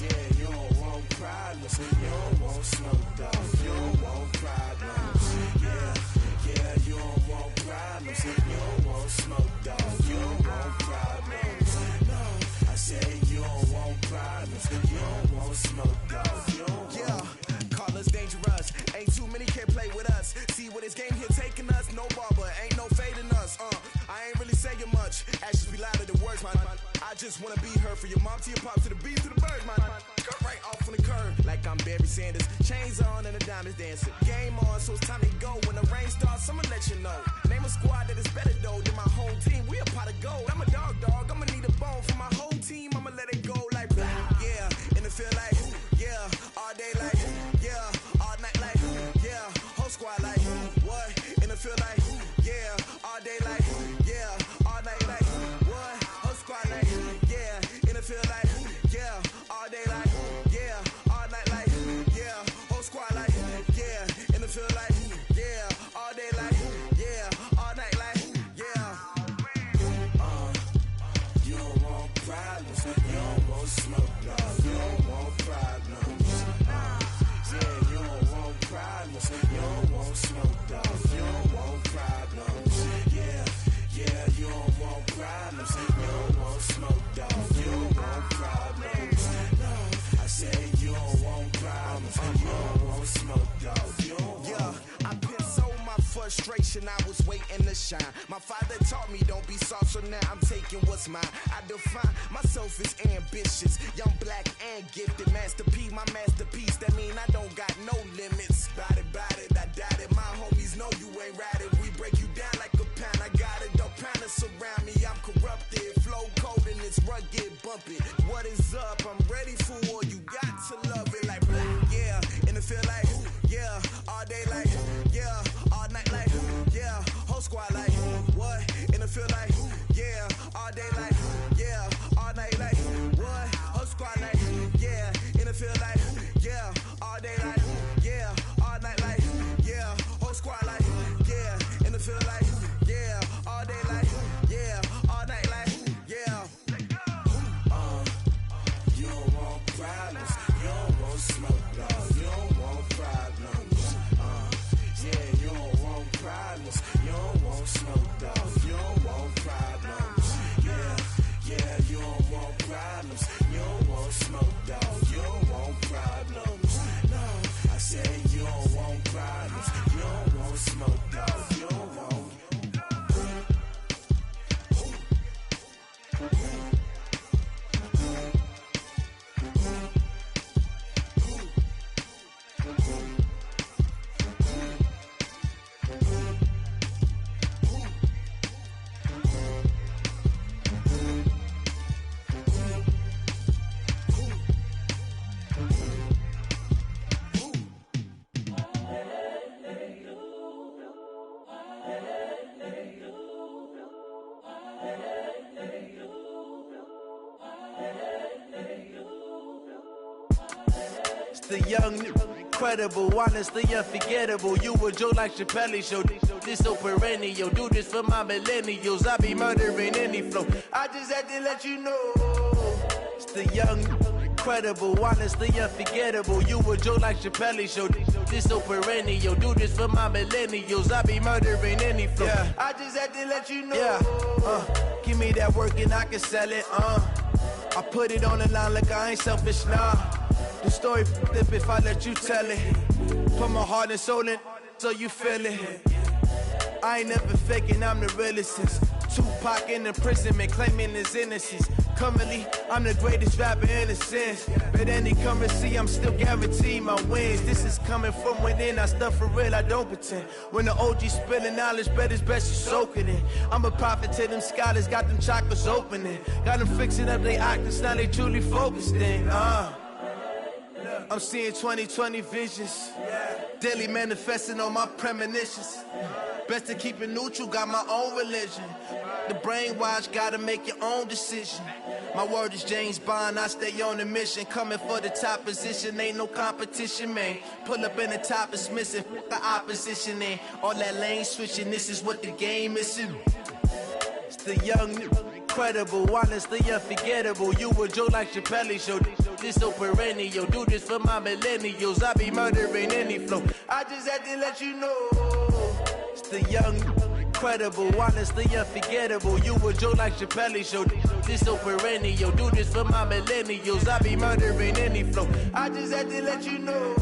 Yeah, you don't want problems, you don't want smoke, dog. You don't want problems. Yeah, you don't want problems, you don't want smoke, dog. You don't want problems. No, I said you don't want problems, you don't want smoke, dog. You don't want. Call us dangerous. Ain't too many can play with us. See what this game here taking us. No barber, ain't no fading us. I ain't really saying much. Actions be louder than words, man. I just wanna be heard for your mom to your pop to the beat to the birds, man. Cut right off on the curb like I'm Barry Sanders. Chains on and the diamonds dancing. Game on, so it's time to go. When the rain starts, I'ma let you know. Name a squad that is better though than my whole team. We a pot of gold. I'm a dog. I'ma need a bone for my whole team. I'ma let it go like blah. Yeah, and it feel like yeah, all day like yeah, all night like yeah, whole squad like what? And it feel like yeah, all day like yeah, all night like what? Whole generation, I was waiting to shine. My father taught me don't be soft, so now I'm taking what's mine. I define myself as ambitious, young, black, and gifted. Master P, my masterpiece, that mean I don't got no limits. Bout it, I doubt it. My homies know you ain't ratted. We break you down like a pound. I got it, don't pound to surround me. I'm corrupted, flow cold and it's rugged, bumpy. What is up? I'm ready for war. You got to love it like black, yeah. And it feel like, yeah. All day like, yeah. All night like, yeah. Whole squad like, what? And it feel like, yeah. All day like, yeah. All night like, what? Whole squad like, yeah. And it feel like, yeah. All day like, yeah. All night like, yeah. Whole squad like, yeah. And it feel like, yeah. All day like, yeah. All night like, yeah. You don't want problems. You don't want smoke, no. You don't want problems. Yeah, you don't want problems. You don't want smoke, dog. You don't want problems. Yeah, you don't want problems. You don't want smoke, dog. You don't want problems. No, I said you don't want problems. You don't want smoke, dog. You don't want. The young, incredible, honestly unforgettable. You a Joe like Chappelle show. This so perennial. Do this for my millennials. I be murdering any flow. I just had to let you know. It's the young, incredible, honestly unforgettable. You a Joe like Chappelle show. This so perennial. Do this for my millennials. I be murdering any flow. Yeah. I just had to let you know. Yeah. Give me that work and I can sell it. I put it on the line like I ain't selfish, nah. The story flip if I let you tell it. Put my heart and soul in so you feel it. I ain't never faking, I'm the realest since Tupac in imprisonment, claiming his innocence. Currently, I'm the greatest rapper in a sense. But any currency, I'm still guaranteed my wins. This is coming from within, I stuff for real, I don't pretend. When the OG spilling knowledge, bet it's best you soak it in. I'm a prophet to them scholars, got them chakras opening. Got them fixing up they octaves, now they truly focused in. I'm seeing 2020 visions, daily manifesting on my premonitions. Best to keep it neutral, got my own religion. The brainwash, gotta make your own decision. My word is James Bond, I stay on the mission. Coming for the top position, ain't no competition, man. Pull up in the top, it's missing, the opposition in. All that lane switching, this is what the game is. It's the young, incredible, honestly unforgettable. You a Joe like Chappelle show. This so perennial. Do this for my millennials. I be murdering any flow. I just had to let you know. It's the young, incredible, honestly unforgettable. You a Joe like Chappelle show. This so perennial. Do this for my millennials. I be murdering any flow. I just had to let you know.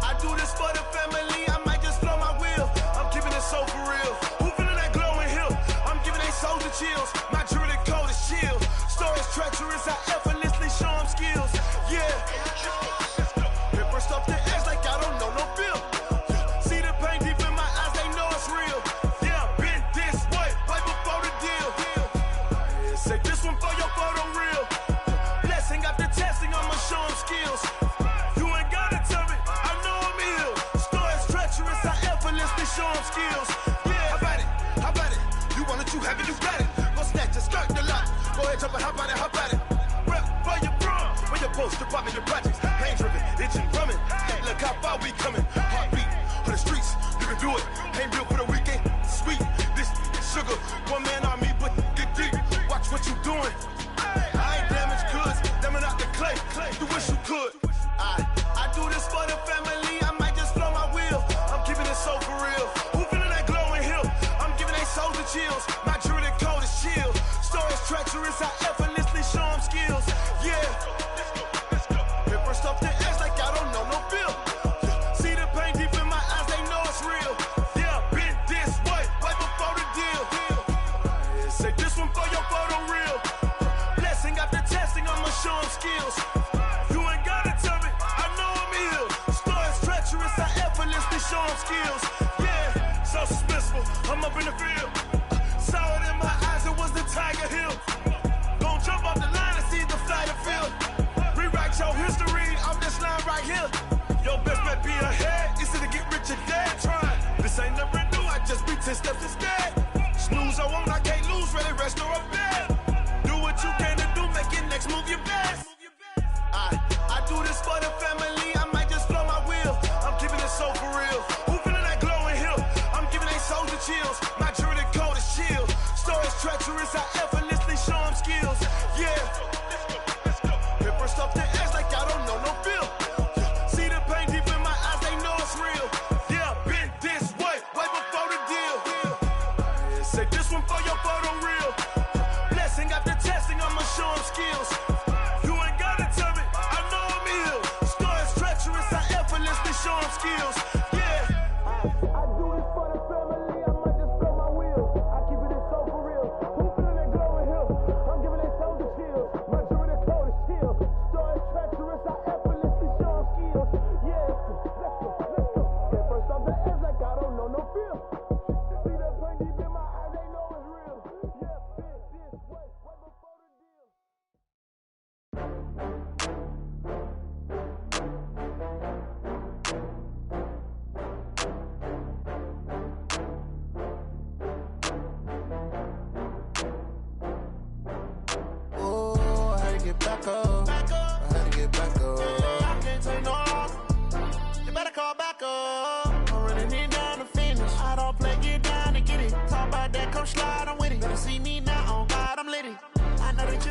I do this for the family, I might just blow my wheel. I'm keeping it so for real. Who feeling that glowing hill? I'm giving they soldier chills. My jewelry code is chill. Stories treacherous, I effortlessly show them skills. Yeah. Hit first off the edge like I don't know no feel. See the pain deep in my eyes, they know it's real. Yeah, been this way, right before the deal. Say this one for your photo real. Blessing after testing, I'ma show them skills. Show them skills. Yeah, how about it? You want it, you have it, you got it. Go snatch it, skirt the lot. Go ahead, jump it, how about it? Rep for your bro, for your post, department, your projects. Pain driven, itching, drumming. Look how far we coming. Heartbeat for the streets, you can do it. Ain't built for the weekend, sweet. This sugar, one man army, but get deep. Watch what you doing. I ain't down.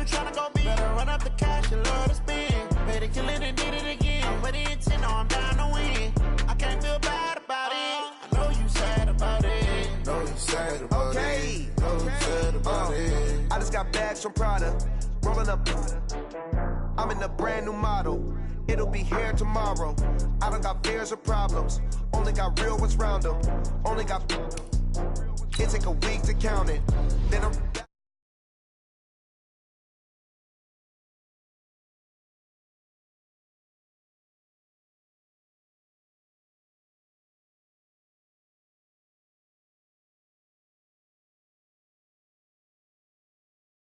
you tryna go big? Better run up the cash and love to spend. Better kill it and did it again. I'm with the intent, no, I'm down to win. I can't feel bad about it. I know you sad about it. Know you sad about it. Know you sad about it. I just got bags from Prada. Rolling up. I'm in a brand new model. It'll be here tomorrow. I don't got fears or problems. Only got real ones round them. Only got. It take a week to count it. Then I'm